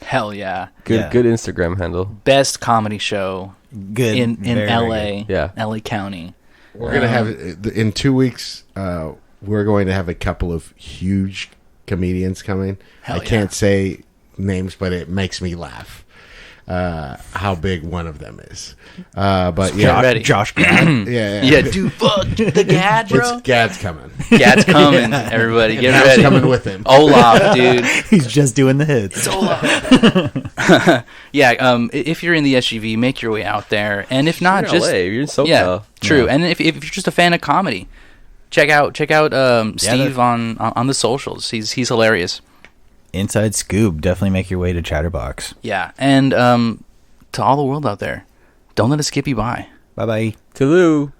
Hell yeah, Good Instagram handle. best comedy show Good. in Very LA, good. Yeah. LA County. We're going to have, in 2 weeks, we're going to have a couple of huge comedians coming. Hell I can't say names, but it makes me laugh how big one of them is. But yeah, ready. Josh Gad. Yeah, dude, fuck the Gad, bro. Gad's coming. Gad's coming, everybody. Get Gad's ready. coming with him. Olaf, dude. He's just doing the hits. Yeah, if you're in the SUV, make your way out there, and if not, You're in just LA, you're in SoCal. yeah, true. Yeah. And if you're just a fan of comedy, check out Steve on the socials. He's hilarious. Inside Scoop. Definitely make your way to Chatterbox. Yeah, and to all the world out there, don't let it skip you by. Bye bye. Toodaloo.